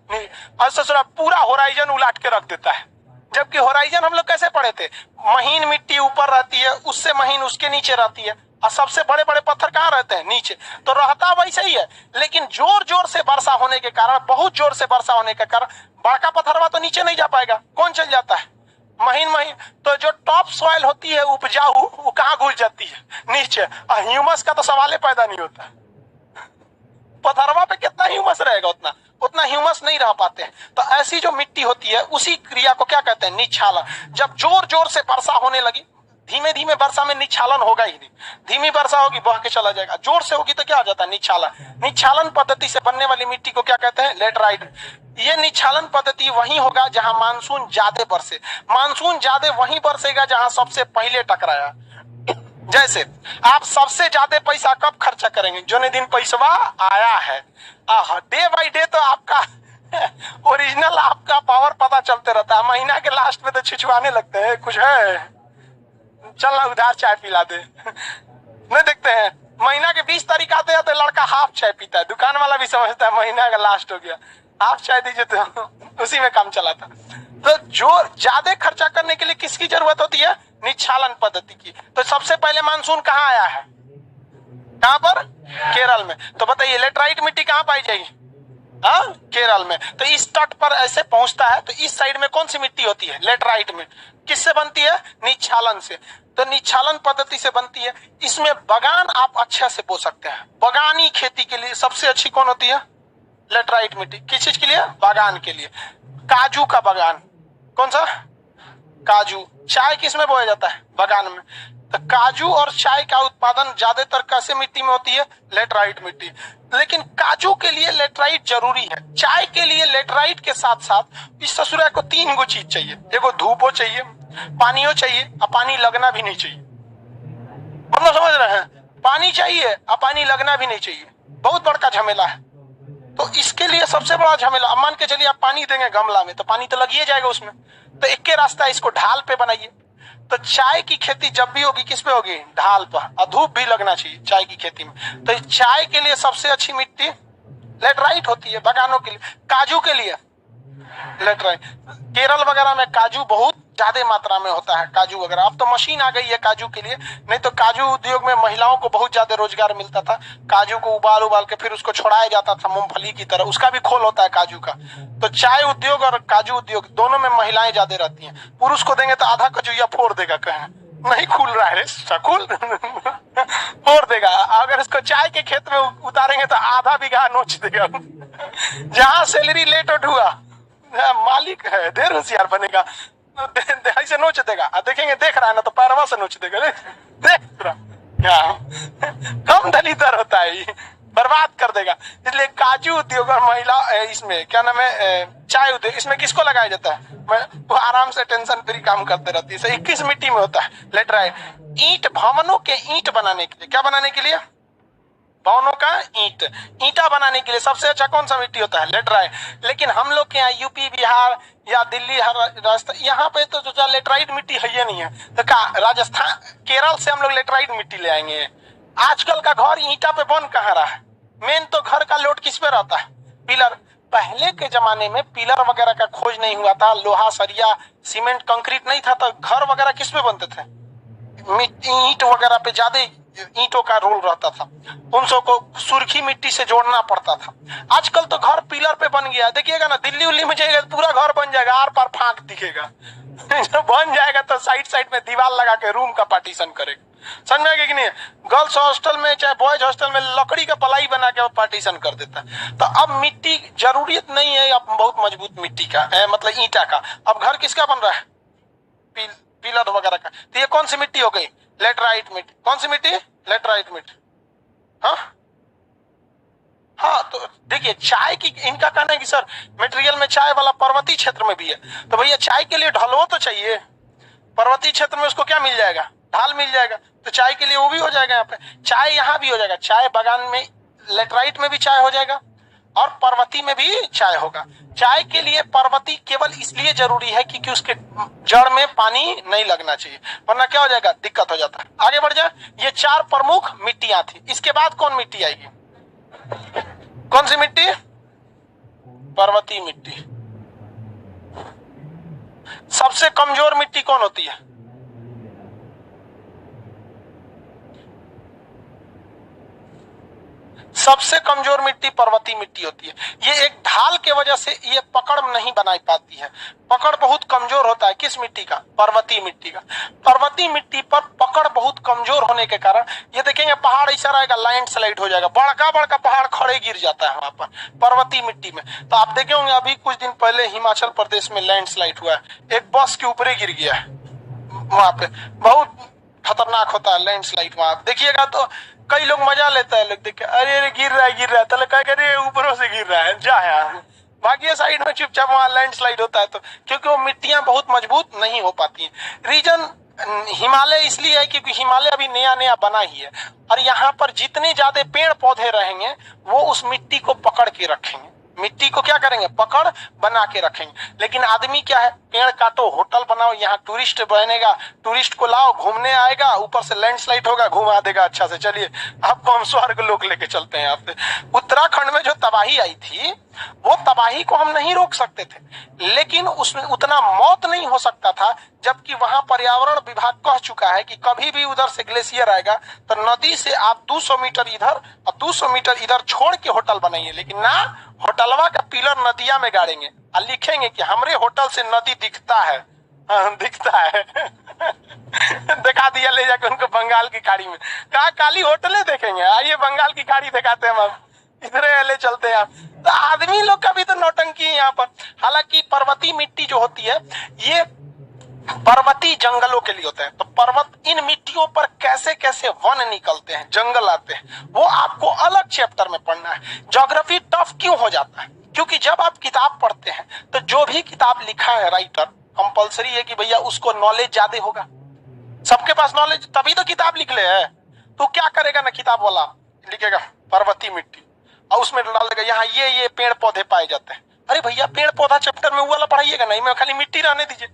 Speaker 1: ऐसा पूरा होराइजन उलाट के रख देता है। जबकि होराइजन हम लोग कैसे पढ़े थे? महीन मिट्टी ऊपर रहती है, उससे महीन उसके नीचे रहती है, और सबसे बड़े बड़े पत्थर कहाँ रहते हैं? नीचे। तो रहता वैसे ही है, लेकिन जोर जोर से वर्षा होने के कारण, बहुत जोर से वर्षा होने के कारण बड़का पत्थरवा तो नीचे नहीं जा पाएगा। कौन चल जाता है? महीन महीन। तो जो टॉप सॉइल होती है उपजाऊ, वो कहाँ घुस जाती है? नीचे। और ह्यूमस का तो सवाल ही पैदा नहीं होता। पत्थरवा पे कितना ह्यूमस रहेगा? उतना ह्यूमस नहीं रह पाते हैं। तो ऐसी जो मिट्टी होती है, उसी क्रिया को क्या कहते हैं? निच्छालन। जब जोर जोर से वर्षा होने लगी, धीमे धीमे वर्षा में निच्छालन होगा ही नहीं। धीमी वर्षा होगी, बह के चला जाएगा। जोर से होगी तो क्या हो जाता है? निच्छालन। निच्छालन पद्धति से बनने वाली मिट्टी को क्या कहते हैं? लेटराइट। ये निच्छालन पद्धति वही होगा जहां मानसून ज्यादा बरसे। मानसून ज्यादा वहीं बरसेगा जहां सबसे पहले टकराया। जैसे आप सबसे ज्यादा पैसा कब खर्चा करेंगे? जो दिन पैसा आया है। डे बाई डे तो आपका ओरिजिनल आपका पावर पता चलते रहता है। महीना के लास्ट में तो छिछवाने लगते हैं, कुछ है चल ना उधार चाय पिला दे। नहीं देखते हैं? महीना के 20 तारीख आते हैं तो लड़का हाफ चाय पीता है। दुकान वाला भी समझता है महीना का लास्ट हो गया, हाफ चाय दीजिए, तो उसी में काम चलाता। तो जो ज्यादा खर्चा करने के लिए किसकी जरूरत होती है? निच्छालन पद्धति की। तो सबसे पहले मानसून कहाँ आया है? कहाँ पर? केरल में। तो बताइए लेटराइट मिट्टी कहाँ पाई जाएगी? हाँ, केरल में। तो इस तट पर ऐसे पहुंचता है, तो इस साइड में कौन सी मिट्टी होती है? लेटराइट में। किससे बनती है? निच्छालन से। तो निच्छालन पद्धति से बनती है। इसमें बगान आप अच्छे से बो सकते हैं। बगानी खेती के लिए सबसे अच्छी कौन होती है? लेटराइट मिट्टी। किस चीज के लिए? बागान के लिए। काजू का बागान, कौन सा? काजू। चाय किस में बोया जाता है? बागान में। तो काजू और चाय का उत्पादन ज्यादातर कैसे मिट्टी में होती है? लेटराइट मिट्टी। लेकिन काजू के लिए लेटराइट जरूरी है। चाय के लिए लेटराइट के साथ साथ इस ससुरा को 3 गो चीज चाहिए। देखो, धूपो चाहिए, पानियो चाहिए, और पानी लगना भी नहीं चाहिए। मतलब समझ रहे हैं? पानी चाहिए और पानी लगना भी नहीं चाहिए। बहुत बड़का झमेला है। तो इसके लिए सबसे बड़ा झमेला, अब मान के चलिए आप पानी देंगे गमला में, तो पानी तो लगिए जाएगा उसमें। तो एक के रास्ता है, इसको ढाल पे बनाइए। तो चाय की खेती जब भी होगी किस पे होगी? ढाल पर। और धूप भी लगना चाहिए चाय की खेती में। तो चाय के लिए सबसे अच्छी मिट्टी लेटराइट होती है। बागानों के लिए। काजू के लिए लेटराइट। केरल वगैरह में काजू बहुत ज्यादा मात्रा में होता है। काजू वगैरह, अब तो मशीन आ गई है काजू के लिए, नहीं तो काजू उद्योग में महिलाओं को बहुत ज्यादा रोजगार मिलता था। काजू को उबाल उबाल के फिर उसको छोड़ाया जाता था मूंगफली की तरह। उसका भी खोल होता है काजू का। तो चाय उद्योग और काजू उद्योग दोनों में महिलाएं ज्यादा रहती हैं। पुरुष को देंगे तो आधा कचुया फोड़ देगा, कहें नहीं खुल रहा है रे सकुल फोड़ देगा। अगर इसको चाय के खेत में उतारेंगे तो आधा बीघा नोच देगा। जहां सैलरी लेट आउट हुआ, मालिक है देर होशियार बनेगा, ऐसे नोच देगा। देखेंगे देख रहा है ना, तो पैरवा से नोच देगा। देख रहा कम दलितर होता है, बर्बाद कर देगा। इसलिए काजू उद्योग और महिला इसमें क्या नाम है, चाय उद्योग, इसमें किसको लगाया जाता है? वो आराम से टेंशन फ्री काम करते रहती है। 21 मिट्टी में होता है लेटराइट। ईंट, भवनों के ईंट बनाने के लिए, क्या बनाने के लिए? भवनों का ईंट। ईंटा बनाने के लिए सबसे अच्छा कौन सा मिट्टी होता है? लेटराइट। लेकिन हम लोग के यहाँ यूपी, बिहार या दिल्ली, राजस्थान, यहाँ पे तो लेटराइट मिट्टी है ही नहीं है। तो क्या राजस्थान, केरल से हम लोग लेटराइट मिट्टी ले आएंगे? आजकल का घर ईंटा पे बन कहाँ रहा है? मेन तो घर का लोड किस पे रहता है? पिलर। पहले के जमाने में पिलर वगैरह का खोज नहीं हुआ था। लोहा, सरिया, सीमेंट, कंक्रीट नहीं था, तो घर वगैरह किस पे बनते थे? ईंट वगैरह पे ज्यादा ईंटों का रोल रहता था। उन सब को सुर्खी मिट्टी से जोड़ना पड़ता था। आजकल तो घर पिलर पे बन गया। देखिएगा ना, दिल्ली उल्ली में जाएगा पूरा घर बन जाएगा, आर पार फांक दिखेगा। जब बन जाएगा तो साइड साइड में दीवार लगा के रूम का पार्टीशन करेगा। समझ में आएगा कि नहीं? गर्ल्स हॉस्टल में चाहे बॉयज हॉस्टल में लकड़ी का पलाई बना के पार्टीशन कर देता है। तो अब मिट्टी जरूरत नहीं है अब बहुत मजबूत मिट्टी का, मतलब ईंटा का। अब घर किसका बन रहा है? पिलर वगैरह का। तो ये कौन सी मिट्टी हो गई? लेटराइट मिट्टी। कौन सी मिट्टी? लेटराइट मिट्टी। हाँ हाँ, तो देखिए चाय की, इनका कहना है कि सर मटेरियल में चाय वाला पर्वतीय क्षेत्र में भी है। तो भैया चाय के लिए ढलवा तो चाहिए। पर्वतीय क्षेत्र में उसको क्या मिल जाएगा? ढाल मिल जाएगा। तो चाय के लिए वो भी हो जाएगा। यहाँ पे चाय यहाँ भी हो जाएगा। चाय बागान में लेटराइट में भी चाय हो जाएगा और पर्वती में भी चाय होगा। चाय के लिए पर्वती केवल इसलिए जरूरी है क्योंकि उसके जड़ में पानी नहीं लगना चाहिए, वरना क्या हो जाएगा? दिक्कत हो जाता है। आगे बढ़ जाए। ये 4 प्रमुख मिट्टियां थी। इसके बाद कौन मिट्टी आएगी? कौन सी मिट्टी? पर्वतीय मिट्टी। सबसे कमजोर मिट्टी कौन होती है? सबसे कमजोर मिट्टी पर्वतीय मिट्टी होती है। ये एक ढाल के वजह से ये पकड़ नहीं बना पाती है। पकड़ बहुत कमजोर होता है। किस मिट्टी का? पर्वतीय मिट्टी का। पर्वतीय मिट्टी पर पकड़ बहुत कमजोर होने के कारण ये देखेंगे पहाड़ ऐसा रहेगा, लैंडस्लाइड हो जाएगा। बड़का बड़का पहाड़ खड़े गिर जाता है वहां पर पर्वतीय मिट्टी में। तो आप देखे होंगे अभी कुछ दिन पहले हिमाचल प्रदेश में लैंडस्लाइड हुआ है। एक बस के ऊपर गिर गया है। वहां पे बहुत खतरनाक होता है लैंडस्लाइड। वहां देखिएगा तो कई लोग मजा लेता है, लोग देख के अरे अरे गिर रहा है, तो कह अरे ऊपरों से गिर रहा है, जा यार बाकी साइड में चुपचाप वहां लैंडस्लाइड होता है। तो क्योंकि वो मिट्टियां बहुत मजबूत नहीं हो पाती हैं। रीजन हिमालय इसलिए है क्योंकि हिमालय अभी नया नया बना ही है और यहाँ पर जितने ज्यादा पेड़ पौधे रहेंगे वो उस मिट्टी को पकड़ के रखेंगे। मिट्टी को क्या करेंगे? पकड़ बना के रखेंगे। लेकिन आदमी क्या है पेड़ काटो, होटल बनाओ, यहाँ टूरिस्ट बनेगा, टूरिस्ट को लाओ, घूमने आएगा, ऊपर से लैंडस्लाइड होगा, घुमा देगा अच्छा से। चलिए आपको हम स्वर्ग लोक लेके चलते हैं यहाँ पे। उत्तराखंड में जो तबाही आई थी वो तबाही को हम नहीं रोक सकते थे, लेकिन उसमें उतना मौत नहीं हो सकता था, जबकि वहां पर्यावरण विभाग कह चुका है कि कभी भी उधर से ग्लेशियर आएगा तो नदी से आप 200 मीटर इधर और 200 मीटर इधर छोड़ के होटल बनाइए, लेकिन ना होटलवा का पिलर नदिया में गाड़ेंगे और लिखेंगे कि हमरे होटल से नदी दिखता है। दिखता है। दिखा दिया ले जाकर उनको बंगाल की खाड़ी में, कहा काली होटलें देखेंगे, आइए बंगाल की खाड़ी दिखाते हैं हम, इधरे ले चलते हैं। तो आदमी लोग का भी तो नौटंकी है यहाँ पर। हालांकि पर्वतीय मिट्टी जो होती है ये पर्वतीय जंगलों के लिए होता है, तो पर्वत इन मिट्टियों पर कैसे कैसे वन निकलते हैं, जंगल आते हैं, वो आपको अलग चैप्टर में पढ़ना है। ज्योग्राफी टफ क्यों हो जाता है? क्योंकि जब आप किताब पढ़ते हैं तो जो भी किताब लिखा है राइटर, कंपलसरी है कि भैया उसको नॉलेज ज्यादा होगा। सबके पास नॉलेज तभी तो किताब लिख ले है। तो क्या करेगा ना, किताब वाला लिखेगा पर्वतीय मिट्टी और उसमें डालेगा यहाँ ये पेड़ पौधे पाए जाते हैं। अरे भैया पेड़ पौधा चैप्टर में वो वाला पढ़ाइएगा नहीं, मैं खाली मिट्टी रहने दीजिए,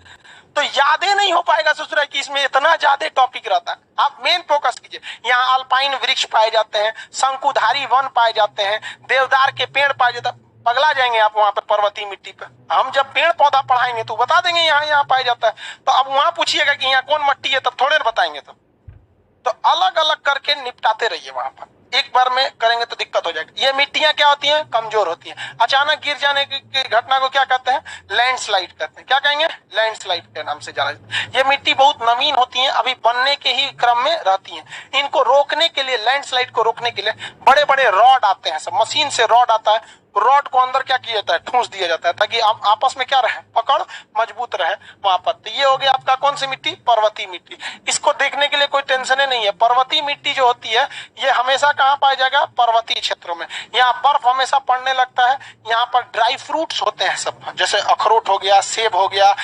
Speaker 1: तो यादें नहीं हो पाएगा। ससुरा कि इसमें इतना ज्यादा टॉपिक रहता है। आप मेन फोकस कीजिए, यहाँ अल्पाइन वृक्ष पाए जाते हैं, शंकुधारी वन पाए जाते हैं, देवदार के पेड़ पाए जाते हैं। पगला जाएंगे आप वहां पे पर्वतीय मिट्टी पे। हम जब पेड़ पौधा पढ़ाएंगे तो बता देंगे यहाँ यहाँ पाया जाता है, तो अब वहां पूछिएगा कि यहाँ कौन मिट्टी है, तब थोड़े ना बताएंगे। तो अलग अलग करके निपटाते रहिए वहां पर, एक बार में करेंगे तो दिक्कत हो जाएगी। ये मिट्टियां क्या होती हैं? कमजोर होती हैं। अचानक गिर जाने की घटना को क्या कहते हैं? लैंडस्लाइड कहते हैं। क्या कहेंगे? लैंडस्लाइड के नाम से जाना जाता है। ये मिट्टी बहुत नवीन होती है, अभी बनने के ही क्रम में रहती है। इनको रोकने के लिए, लैंडस्लाइड को रोकने के लिए बड़े बड़े रॉड आते हैं, सब मशीन से रॉड आता है। रॉड को अंदर क्या किया जाता है? ठूंस दिया जाता है, ताकि आप आपस में क्या रहे, पकड़ मजबूत रहे वहां पर। तो ये हो गया आपका कौन सी मिट्टी? पर्वतीय मिट्टी। इसको देखने के लिए कोई टेंशन नहीं है। पर्वतीय मिट्टी जो होती है ये हमेशा कहाँ पाया जाएगा? पर्वतीय क्षेत्रों में। यहाँ बर्फ हमेशा पड़ने लगता है। यहाँ पर ड्राई फ्रूट्स होते हैं सब, जैसे अखरोट हो गया, सेब हो गया,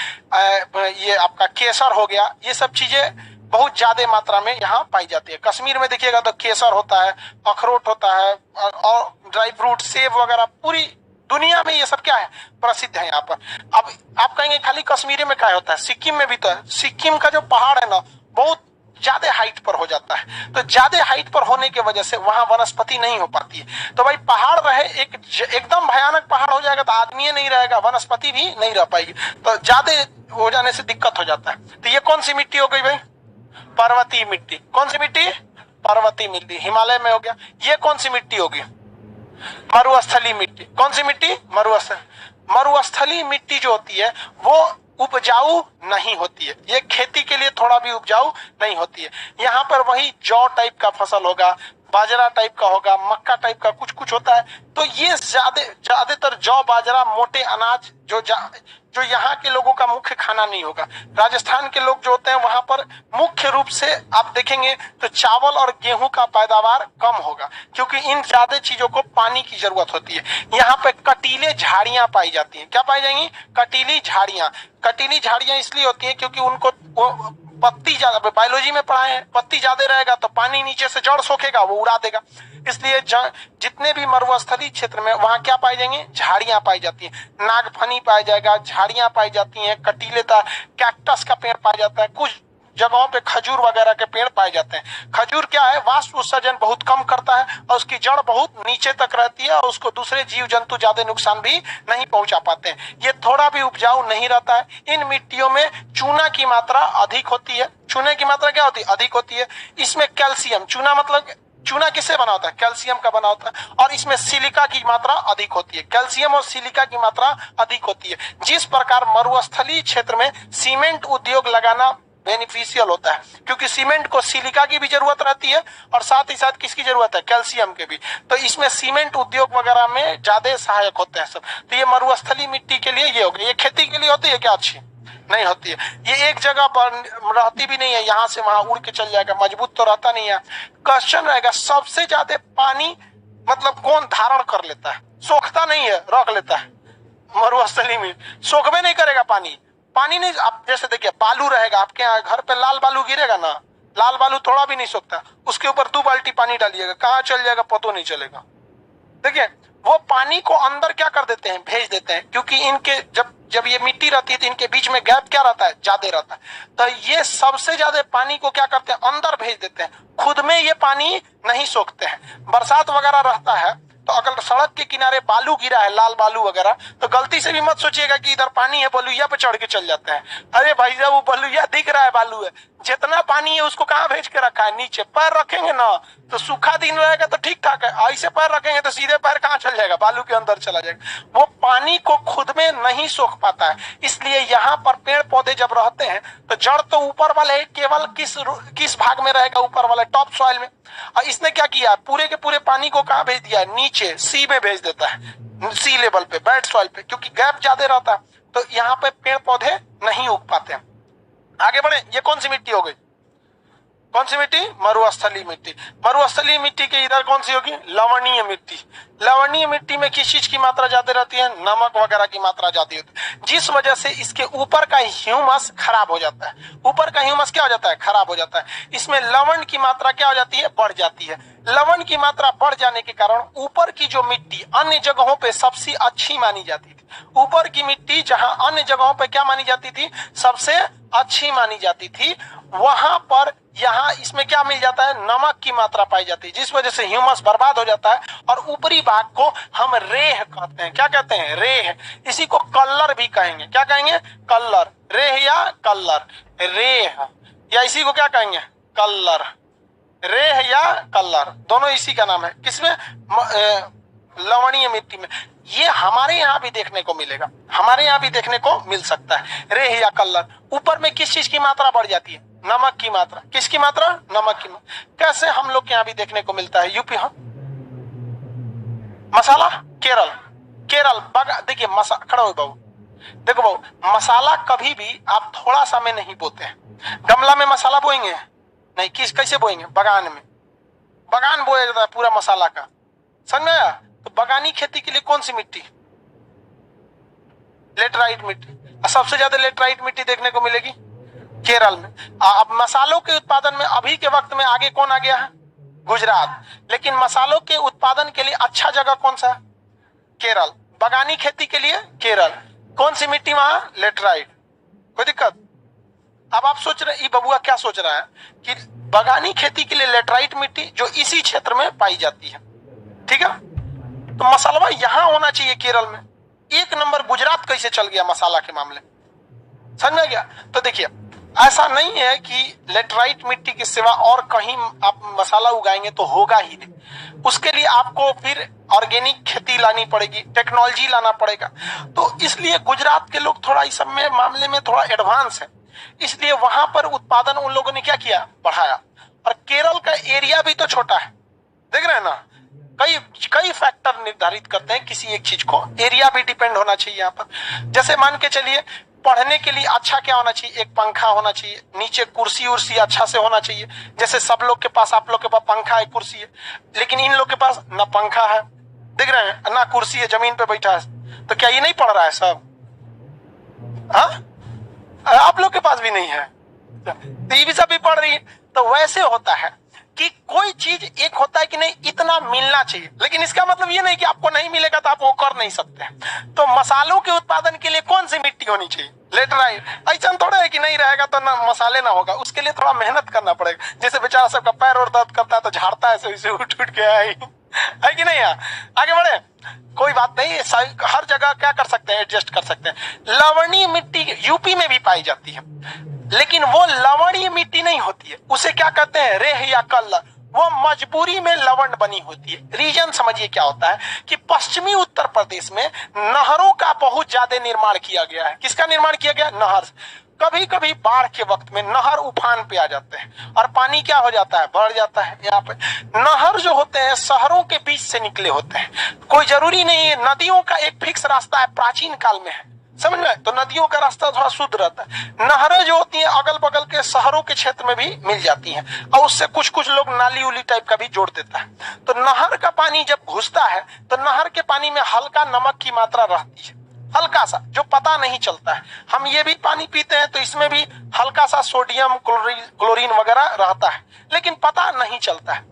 Speaker 1: ये आपका केसर हो गया, ये सब चीजें बहुत ज्यादा मात्रा में यहाँ पाई जाती है। कश्मीर में देखिएगा तो केसर होता है, अखरोट होता है और ड्राई फ्रूट, सेब वगैरह, पूरी दुनिया में ये सब क्या है? प्रसिद्ध है यहाँ पर। अब आप कहेंगे खाली कश्मीर में क्या होता है? सिक्किम में भी तो है। सिक्किम का जो पहाड़ है ना बहुत ज्यादा हाइट पर हो जाता है, तो ज्यादा हाइट पर होने की वजह से वहां वनस्पति नहीं हो पाती है। तो भाई पहाड़ रहे एकदम भयानक पहाड़ हो जाएगा तो आदमी नहीं रहेगा, वनस्पति भी नहीं रह पाएगी, तो ज्यादा हो जाने से दिक्कत हो जाता है। तो ये कौन सी मिट्टी हो गई भाई? पर्वतीय मिट्टी। कौन सी मिट्टी? पर्वतीय मिट्टी। हिमालय में हो गया। ये कौन सी मिट्टी होगी? मरुस्थलीय मिट्टी। कौन सी मिट्टी? मरुस्थल। मरुस्थलीय मिट्टी जो होती है वो उपजाऊ नहीं होती है, ये खेती के लिए थोड़ा भी उपजाऊ नहीं होती है। यहाँ पर वही जौ टाइप का फसल होगा, बाजरा टाइप का होगा, मक्का टाइप का कुछ कुछ होता है। तो ये ज्यादातर जौ, बाजरा, मोटे अनाज जो यहाँ के लोगों का मुख्य खाना नहीं होगा। राजस्थान के लोग जो होते हैं वहां पर मुख्य रूप से आप देखेंगे तो चावल और गेहूं का पैदावार कम होगा, क्योंकि इन ज्यादा चीजों को पानी की जरूरत होती है। यहाँ पे कटीले झाड़ियां पाई जाती हैं। क्या पाई जाएंगी? कटीली झाड़ियां। कटीली झाड़ियां इसलिए होती है क्योंकि उनको पत्ती ज्यादा, बायोलॉजी में पढ़ाए हैं, पत्ती ज्यादा रहेगा तो पानी नीचे से जड़ सोखेगा, वो उड़ा देगा। इसलिए जितने भी मरुस्थलीय क्षेत्र में वहां क्या पाई जाएंगी? झाड़ियां पाई जाती हैं। नागफनी पाया जाएगा, झाड़ियां पाई जाती हैं, कटीलेता, कैक्टस का पेड़ पाया जाता है, कुछ जगहों पे खजूर वगैरह के पेड़ पाए जाते हैं। खजूर क्या है? वाष्प उत्सर्जन बहुत कम करता है और उसकी जड़ बहुत नीचे तक रहती है और उसको दूसरे जीव जंतु ज्यादा नुकसान भी नहीं पहुंचा पाते हैं। ये थोड़ा भी उपजाऊ नहीं रहता है। इन मिट्टियों में चूना की मात्रा अधिक होती है। चूने की मात्रा क्या होती है? अधिक होती है। इसमें कैल्शियम, चूना मतलब चूना किससे बना होता है? कैल्शियम का बना होता है। और इसमें सिलिका की मात्रा अधिक होती है। कैल्शियम और सिलिका की मात्रा अधिक होती है। जिस प्रकार मरुस्थलीय क्षेत्र में सीमेंट उद्योग लगाना बेनिफिशियल होता है, क्योंकि सीमेंट को सिलिका की भी जरूरत रहती है और साथ ही साथ किसकी जरूरत है? कैल्शियम के भी। तो इसमें सीमेंट उद्योग वगैरह में ज्यादा सहायक होते हैं सब। तो ये मरुस्थलीय मिट्टी के लिए ये हो गया। ये खेती के लिए होती है क्या? अच्छी नहीं होती है। ये एक जगह पर रहती भी नहीं है, यहाँ से वहां उड़ के चल जाएगा, मजबूत तो रहता नहीं है। क्वेश्चन रहेगा सबसे ज्यादा पानी मतलब कौन धारण कर लेता है? सोखता नहीं है, रख लेता है। मरुस्थलीय में सोखबे नहीं करेगा पानी। पानी नहीं, आप जैसे देखिए बालू रहेगा आपके यहाँ घर पे, लाल बालू गिरेगा ना, लाल बालू थोड़ा भी नहीं सोखता। उसके ऊपर 2 बाल्टी पानी डालिएगा, कहाँ चल जाएगा पता नहीं चलेगा। देखिए वो पानी को अंदर क्या कर देते हैं, भेज देते हैं, क्योंकि इनके जब ये मिट्टी रहती है तो इनके बीच में गैप क्या रहता है, ज्यादा रहता है। तो ये सबसे ज्यादा पानी को क्या करते हैं, अंदर भेज देते हैं, खुद में ये पानी नहीं सोखते हैं। बरसात वगैरह रहता है तो अगर सड़क के किनारे बालू गिरा है, लाल बालू वगैरह, तो गलती से भी मत सोचिएगा कि इधर पानी है, बलुइया पे चढ़ के चल जाता है। अरे भाई साहब, वो बलुइया दिख रहा है, बालू है, जितना पानी है उसको कहाँ भेज के रखा है, नीचे। पैर रखेंगे ना तो सूखा दिन रहेगा तो ठीक ठाक है, ऐसे पैर रखेंगे तो सीधे पैर कहाँ चल जाएगा, बालू के अंदर चला जाएगा। वो पानी को खुद में नहीं सोख पाता है। इसलिए यहाँ पर पेड़ पौधे जब रहते हैं तो जड़ तो ऊपर वाले केवल किस भाग में रहेगा, ऊपर वाले टॉप सॉइल में। और इसने क्या किया, पूरे के पूरे पानी को कहाँ भेज दिया, नीचे सी में भेज देता है, सी लेवल पे, बेड सॉइल पे, क्योंकि गैप ज्यादा रहता है तो यहाँ पे पेड़ पौधे नहीं उग पाते हैं। आगे बढ़े, ये कौन सी मिट्टी हो गई, कौन सी मिट्टी, मरुस्थलीय मिट्टी। मरुस्थलीय मिट्टी के इधर कौन सी होगी, लवणीय मिट्टी। लवणीय मिट्टी में किस चीज की मात्रा ज्यादा रहती है, नमक वगैरह की मात्रा ज्यादा होती है, जिस वजह से इसके ऊपर का ह्यूमस खराब हो जाता है। ऊपर का ह्यूमस क्या हो जाता है, खराब हो जाता है। इसमें लवण की मात्रा क्या हो जाती है, बढ़ जाती है। लवण की मात्रा बढ़ जाने के कारण ऊपर की जो मिट्टी अन्य जगहों पे सबसे अच्छी मानी जाती थी, ऊपर की मिट्टी जहां अन्य जगहों पे क्या मानी जाती थी, सबसे अच्छी मानी जाती थी, वहां पर यहाँ इसमें क्या मिल जाता है, नमक की मात्रा पाई जाती है, जिस वजह से ह्यूमस बर्बाद हो जाता है। और ऊपरी भाग को हम रेह कहते हैं। क्या कहते हैं, रेह। इसी को कल्लर भी कहेंगे। क्या कहेंगे, कल्लर, रेह या कल्लर, रेह, या इसी को क्या कहेंगे, कल्लर, रेह या कल्लर, दोनों इसी का नाम है। किसमें, लवणीय मिट्टी में। ये हमारे यहाँ भी देखने को मिलेगा, हमारे यहाँ भी देखने को मिल सकता है, रेह या कल्लर। ऊपर में किस चीज की मात्रा बढ़ जाती है, नमक की मात्रा। किसकी मात्रा, नमक की मात्रा। कैसे हम लोग के यहाँ भी देखने को मिलता है, यूपी। हाँ, मसाला, केरल, केरल देखिए खड़ा हो बाबू, देखो बाबू, मसाला कभी भी आप थोड़ा सा में नहीं बोते हैं। गमला में मसाला बोएंगे नहीं, कैसे बोएंगे, बगान में, बगान बोया जाता है पूरा मसाला का, समझ में आया। तो बगानी खेती के लिए कौन सी मिट्टी, लेटराइट मिट्टी। सबसे ज्यादा लेटराइट मिट्टी देखने को मिलेगी केरल में। अब मसालों के उत्पादन में अभी के वक्त में आगे कौन आ गया है, गुजरात। लेकिन मसालों के उत्पादन के लिए अच्छा जगह कौन सा है, केरल। बगानी खेती के लिए केरल। कौन सी मिट्टी वहां, लेटराइट। कोई दिक्कत। अब आप सोच रहे, ये बबुआ क्या सोच रहा है कि बगानी खेती के लिए लेटराइट मिट्टी जो इसी क्षेत्र में पाई जाती है, ठीक है। तो मसाला यहां होना चाहिए केरल में। एक नंबर गुजरात कैसे चल गया मसाला के मामले में, समझ में गया। तो देखिए, ऐसा नहीं है कि लेटराइट मिट्टी के सिवा और कहीं आप मसाला उगाएंगे तो होगा ही नहीं। उसके लिए आपको फिर ऑर्गेनिक खेती लानी पड़ेगी, टेक्नोलॉजी लाना पड़ेगा। तो इसलिए गुजरात के लोग थोड़ा इस सब में मामले में थोड़ा एडवांस है, इसलिए वहां पर उत्पादन उन लोगों ने क्या किया, बढ़ाया। और केरल का एरिया भी तो छोटा है, देख रहे हैं ना। कई फैक्टर निर्धारित करते हैं किसी एक चीज को, एरिया भी डिपेंड होना चाहिए यहाँ पर। जैसे मान के चलिए, पढ़ने के लिए अच्छा क्या होना चाहिए, एक पंखा होना चाहिए, नीचे कुर्सी उर्सी अच्छा से होना चाहिए। जैसे सब लोग के पास, आप लोग के पास पंखा है, कुर्सी है, लेकिन इन लोग के पास ना पंखा है, दिख रहे हैं, ना कुर्सी है, जमीन पे बैठा है। तो क्या ये नहीं पढ़ रहा है सब, हाँ, आप लोग के पास भी नहीं है, तो ये भी सब भी पढ़ रही है। तो वैसे होता है कि कोई चीज एक होता है कि नहीं, इतना मिलना चाहिए, लेकिन इसका मतलब ये नहीं कि आपको नहीं मिलेगा तो आप वो कर नहीं सकते। तो मसालों के उत्पादन के लिए कौन सी मिट्टी होनी चाहिए, लेटराइट। ऐसा थोड़ा है कि नहीं रहेगा तो ना मसाले ना होगा, उसके लिए थोड़ा मेहनत करना पड़ेगा। जैसे बेचारा सबका पैर और दर्द करता है तो झाड़ता है, उसे उठ के है कि नहीं। आगे बढ़े, कोई बात नहीं, हर जगह क्या कर सकते हैं, एडजस्ट कर सकते हैं। लवणीय मिट्टी यूपी में भी पाई जाती है, लेकिन वो लवणीय मिट्टी नहीं होती है, उसे क्या कहते हैं, रेह या कल्लर। वो मजबूरी में लवण बनी होती है। रीजन समझिए क्या होता है कि पश्चिमी उत्तर प्रदेश में नहरों का बहुत ज्यादा निर्माण किया गया है। किसका निर्माण किया गया, नहर। कभी कभी बाढ़ के वक्त में नहर उफान पे आ जाते हैं और पानी क्या हो जाता है, बढ़ जाता है। यहाँ पे नहर जो होते हैं शहरों के बीच से निकले होते हैं, कोई जरूरी नहीं है। नदियों का एक फिक्स रास्ता है, प्राचीन काल में है, समझ में। तो नदियों का रास्ता थोड़ा शुद्ध रहता है। नहरें जो होती हैं अगल बगल के शहरों के क्षेत्र में भी मिल जाती हैं, और उससे कुछ कुछ लोग नाली उली टाइप का भी जोड़ देता है। तो नहर का पानी जब घुसता है तो नहर के पानी में हल्का नमक की मात्रा रहती है, हल्का सा, जो पता नहीं चलता है। हम ये भी पानी पीते हैं तो इसमें भी हल्का सा सोडियम क्लोरीन वगैरह रहता है, लेकिन पता नहीं चलता है।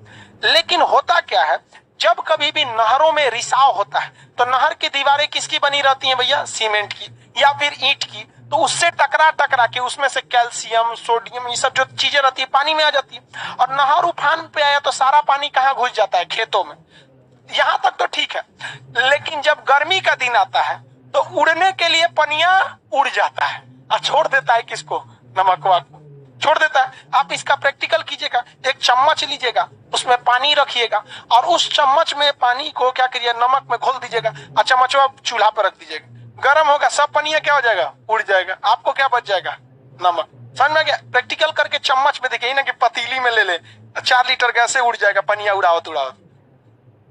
Speaker 1: लेकिन होता क्या है जब कभी भी नहरों में रिसाव होता है तो नहर की दीवारें किसकी बनी रहती हैं भैया? सीमेंट की या फिर ईंट की। तो उससे टकरा टकरा के उसमें से कैल्शियम, सोडियम, ये सब जो चीजें रहती है पानी में आ जाती है। और नहर उफान पे आया तो सारा पानी कहाँ घुस जाता है? खेतों में। यहां तक तो ठीक है, लेकिन जब गर्मी का दिन आता है तो उड़ने के लिए पनिया उड़ जाता है और छोड़ देता है किसको? नमकवा को छोड़ देता है। आप इसका प्रैक्टिकल कीजिएगा। एक चम्मच लीजिएगा, उसमें पानी रखिएगा और उस चम्मच में पानी को क्या करिए? नमक में घोल दीजिएगा और चम्मचवा चूल्हा पर रख दीजिएगा। गर्म होगा, सब पनिया क्या हो जाएगा? उड़ जाएगा। आपको क्या बच जाएगा? नमक। समझ में आ गया? प्रैक्टिकल करके चम्मच में देखिए ना कि पतीली में ले ले, 4 लीटर गैस से उड़ जाएगा पनिया उड़ावत उड़ावत।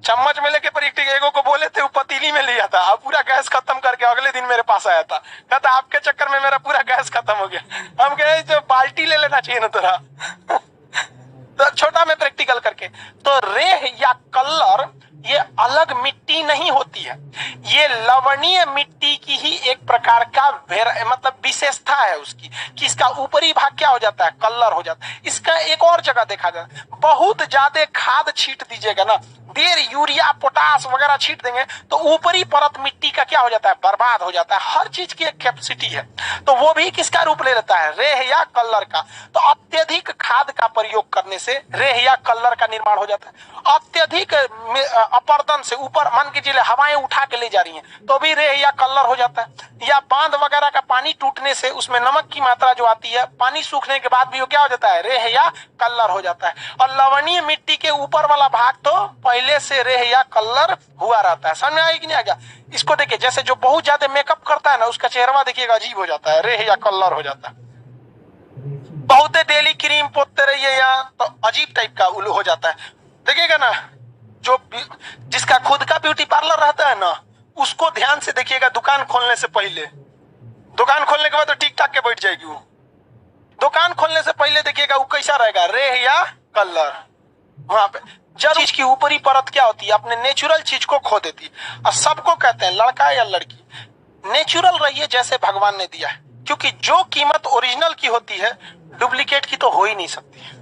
Speaker 1: चम्मच में लेके प्रैक्टिकल एगो को बोले थे वो पतीली में लिया था, अब पूरा गैस खत्म करके अगले दिन मेरे पास आया था, कहता आपके चक्कर में मेरा पूरा गैस खत्म हो गया। हम कहे जो बाल्टी ले लेना चाहिए ना तेरा। तो छोटा में प्रैक्टिकल करके, तो रेह या कल्लर ये अलग मिट्टी नहीं होती है, ये लवणीय मिट्टी की ही एक प्रकार का मतलब विशेषता है उसकी, कि इसका ऊपरी भाग क्या हो जाता है? कल्लर हो जाता है। इसका एक और जगह देखा जाए, बहुत ज्यादा खाद छीट दीजिएगा ना, देर यूरिया पोटास वगैरह छीट देंगे तो ऊपरी परत मिट्टी का क्या हो जाता है? बर्बाद हो जाता है। हर चीज की एक कैपेसिटी है, तो वो भी किसका रूप ले लेता है? रेह या कल्लर का। तो अत्यधिक खाद का प्रयोग करने से रेह या कल्लर का निर्माण हो जाता है। अत्यधिक अपर्दन से ऊपर मान के चलिए हवाएं उठा के ले जा रही हैं तो भी रेह या कल्लर हो जाता है। या बांध वगैरह का पानी टूटने से उसमें नमक की मात्रा जो आती है, पानी सूखने के बाद भी वो क्या हो जाता है? रेह या कल्लर हो जाता है। और लवणीय मिट्टी के ऊपर वाला भाग तो पहले से रेह या कल्लर हुआ रहता है। समझ में आया कि नहीं आ गया? इसको देखिए, जैसे जो बहुत ज्यादा मेकअप करता है ना, उसका चेहरा देखिएगा अजीब हो जाता है, रेह या कल्लर हो जाता है। बहुत डेली क्रीम पोतते रहिए या तो अजीब टाइप का हो जाता है। देखिएगा ना, जो जिसका खुद का ब्यूटी पार्लर रहता है ना, उसको ध्यान से देखिएगा। दुकान खोलने से पहले, दुकान खोलने के बाद तो ठीक ठाक के बैठ जाएगी वो। दुकान खोलने से पहले देखिएगा वो कैसा रहेगा? रेह या कल्लर। वहां पे जब चीज की ऊपरी परत क्या होती है? अपने नेचुरल चीज को खो देती है। और सबको कहते हैं, लड़का या लड़की, नेचुरल रहिए जैसे भगवान ने दिया है, क्योंकि जो कीमत ओरिजिनल की होती है डुप्लीकेट की तो हो ही नहीं सकती है।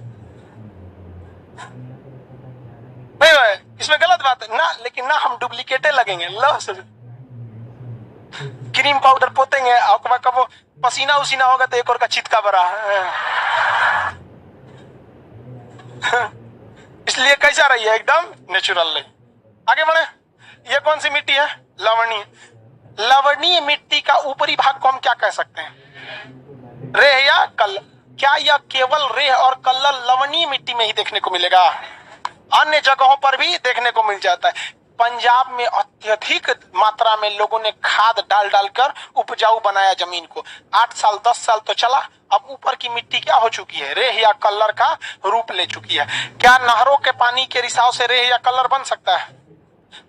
Speaker 1: नहीं, इसमें गलत बात है ना, लेकिन ना हम डुप्लीकेटे लगेंगे। लो क्रीम पाउडर पोतेंगे, कब पसीना उसीना होगा तो एक और का चितका बरा। इसलिए कैसा रही है? एकदम नेचुरल रही। आगे बढ़े। ये कौन सी मिट्टी है? लवणीय। लवणीय मिट्टी का ऊपरी भाग को हम क्या कह सकते हैं? रेह या कल्लर। क्या यह केवल रेह और कल्लर लवणीय मिट्टी में ही देखने को मिलेगा? अन्य जगहों पर भी देखने को मिल जाता है। पंजाब में अत्यधिक मात्रा में लोगों ने खाद डाल डालकर उपजाऊ बनाया जमीन को। 8 साल 10 साल तो चला, अब ऊपर की मिट्टी क्या हो चुकी है? रेह या कल्लर का रूप ले चुकी है। क्या नहरों के पानी के रिसाव से रेह या कल्लर बन सकता है?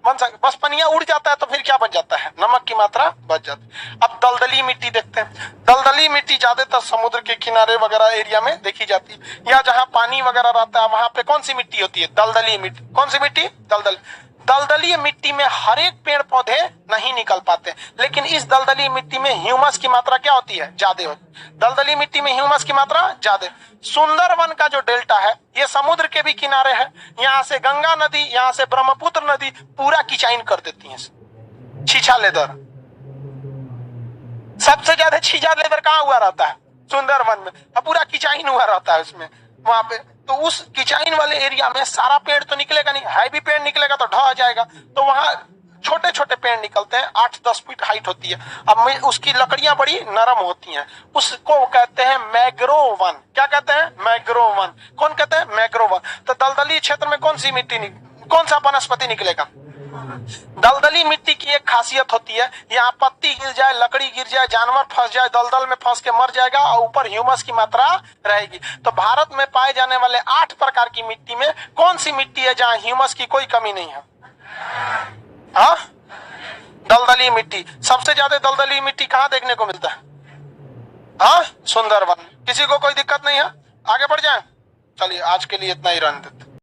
Speaker 1: बन सकता। बस पनिया उड़ जाता है तो फिर क्या बच जाता है? नमक की मात्रा बच जाती है। अब दलदली मिट्टी देखते हैं। दलदली मिट्टी ज्यादातर समुद्र के किनारे वगैरह एरिया में देखी जाती है, या जहां पानी वगैरह रहता है वहां पे कौन सी मिट्टी होती है? दलदली मिट्टी। कौन सी मिट्टी? दलदल। दलदली मिट्टी में हर एक पेड़ पौधे नहीं निकल पाते, लेकिन इस दलदली मिट्टी में ह्यूमस की मात्रा क्या होती है? ज्यादा होती है। दलदली मिट्टी में ह्यूमस की मात्रा ज्यादा। सुंदरवन का जो डेल्टा है ये समुद्र के भी किनारे है, यहाँ से गंगा नदी, यहाँ से ब्रह्मपुत्र नदी पूरा किचाइन कर देती है। छीछा लेदर, सबसे ज्यादा छीछा लेदर कहाँ हुआ रहता है? सुंदरवन में। अब पूरा किचाइन हुआ रहता है उसमें, वहां पे। तो उस किचाइन वाले एरिया में सारा पेड़ तो निकलेगा नहीं, हैवी पेड़ निकलेगा तो ढह जाएगा, तो वहां छोटे छोटे पेड़ निकलते हैं, 8-10 फीट हाइट होती है। अब उसकी लकड़ियां बड़ी नरम होती हैं, उसको कहते हैं मैग्रोव वन। क्या कहते हैं? Mangrove one. कौन कहते हैं? Mangrove one. तो दलदली क्षेत्र में कौन सी मिट्टी कौन सा वनस्पति निकलेगा? दलदली मिट्टी की एक खासियत होती है, यहाँ पत्ती गिर जाए, लकड़ी गिर जाए, जानवर फंस जाए, दलदल में फंस के मर जाएगा और ऊपर ह्यूमस की मात्रा रहेगी। तो भारत में पाए जाने वाले 8 प्रकार की मिट्टी में कौन सी मिट्टी है जहाँ ह्यूमस की कोई कमी नहीं है? हाँ, दलदली मिट्टी। सबसे ज्यादा दलदली मिट्टी कहाँ देखने को मिलता है? हाँ, सुंदरवन। किसी को कोई दिक्कत नहीं है? आगे बढ़ जाए। चलिए आज के लिए इतना ही रहने देते।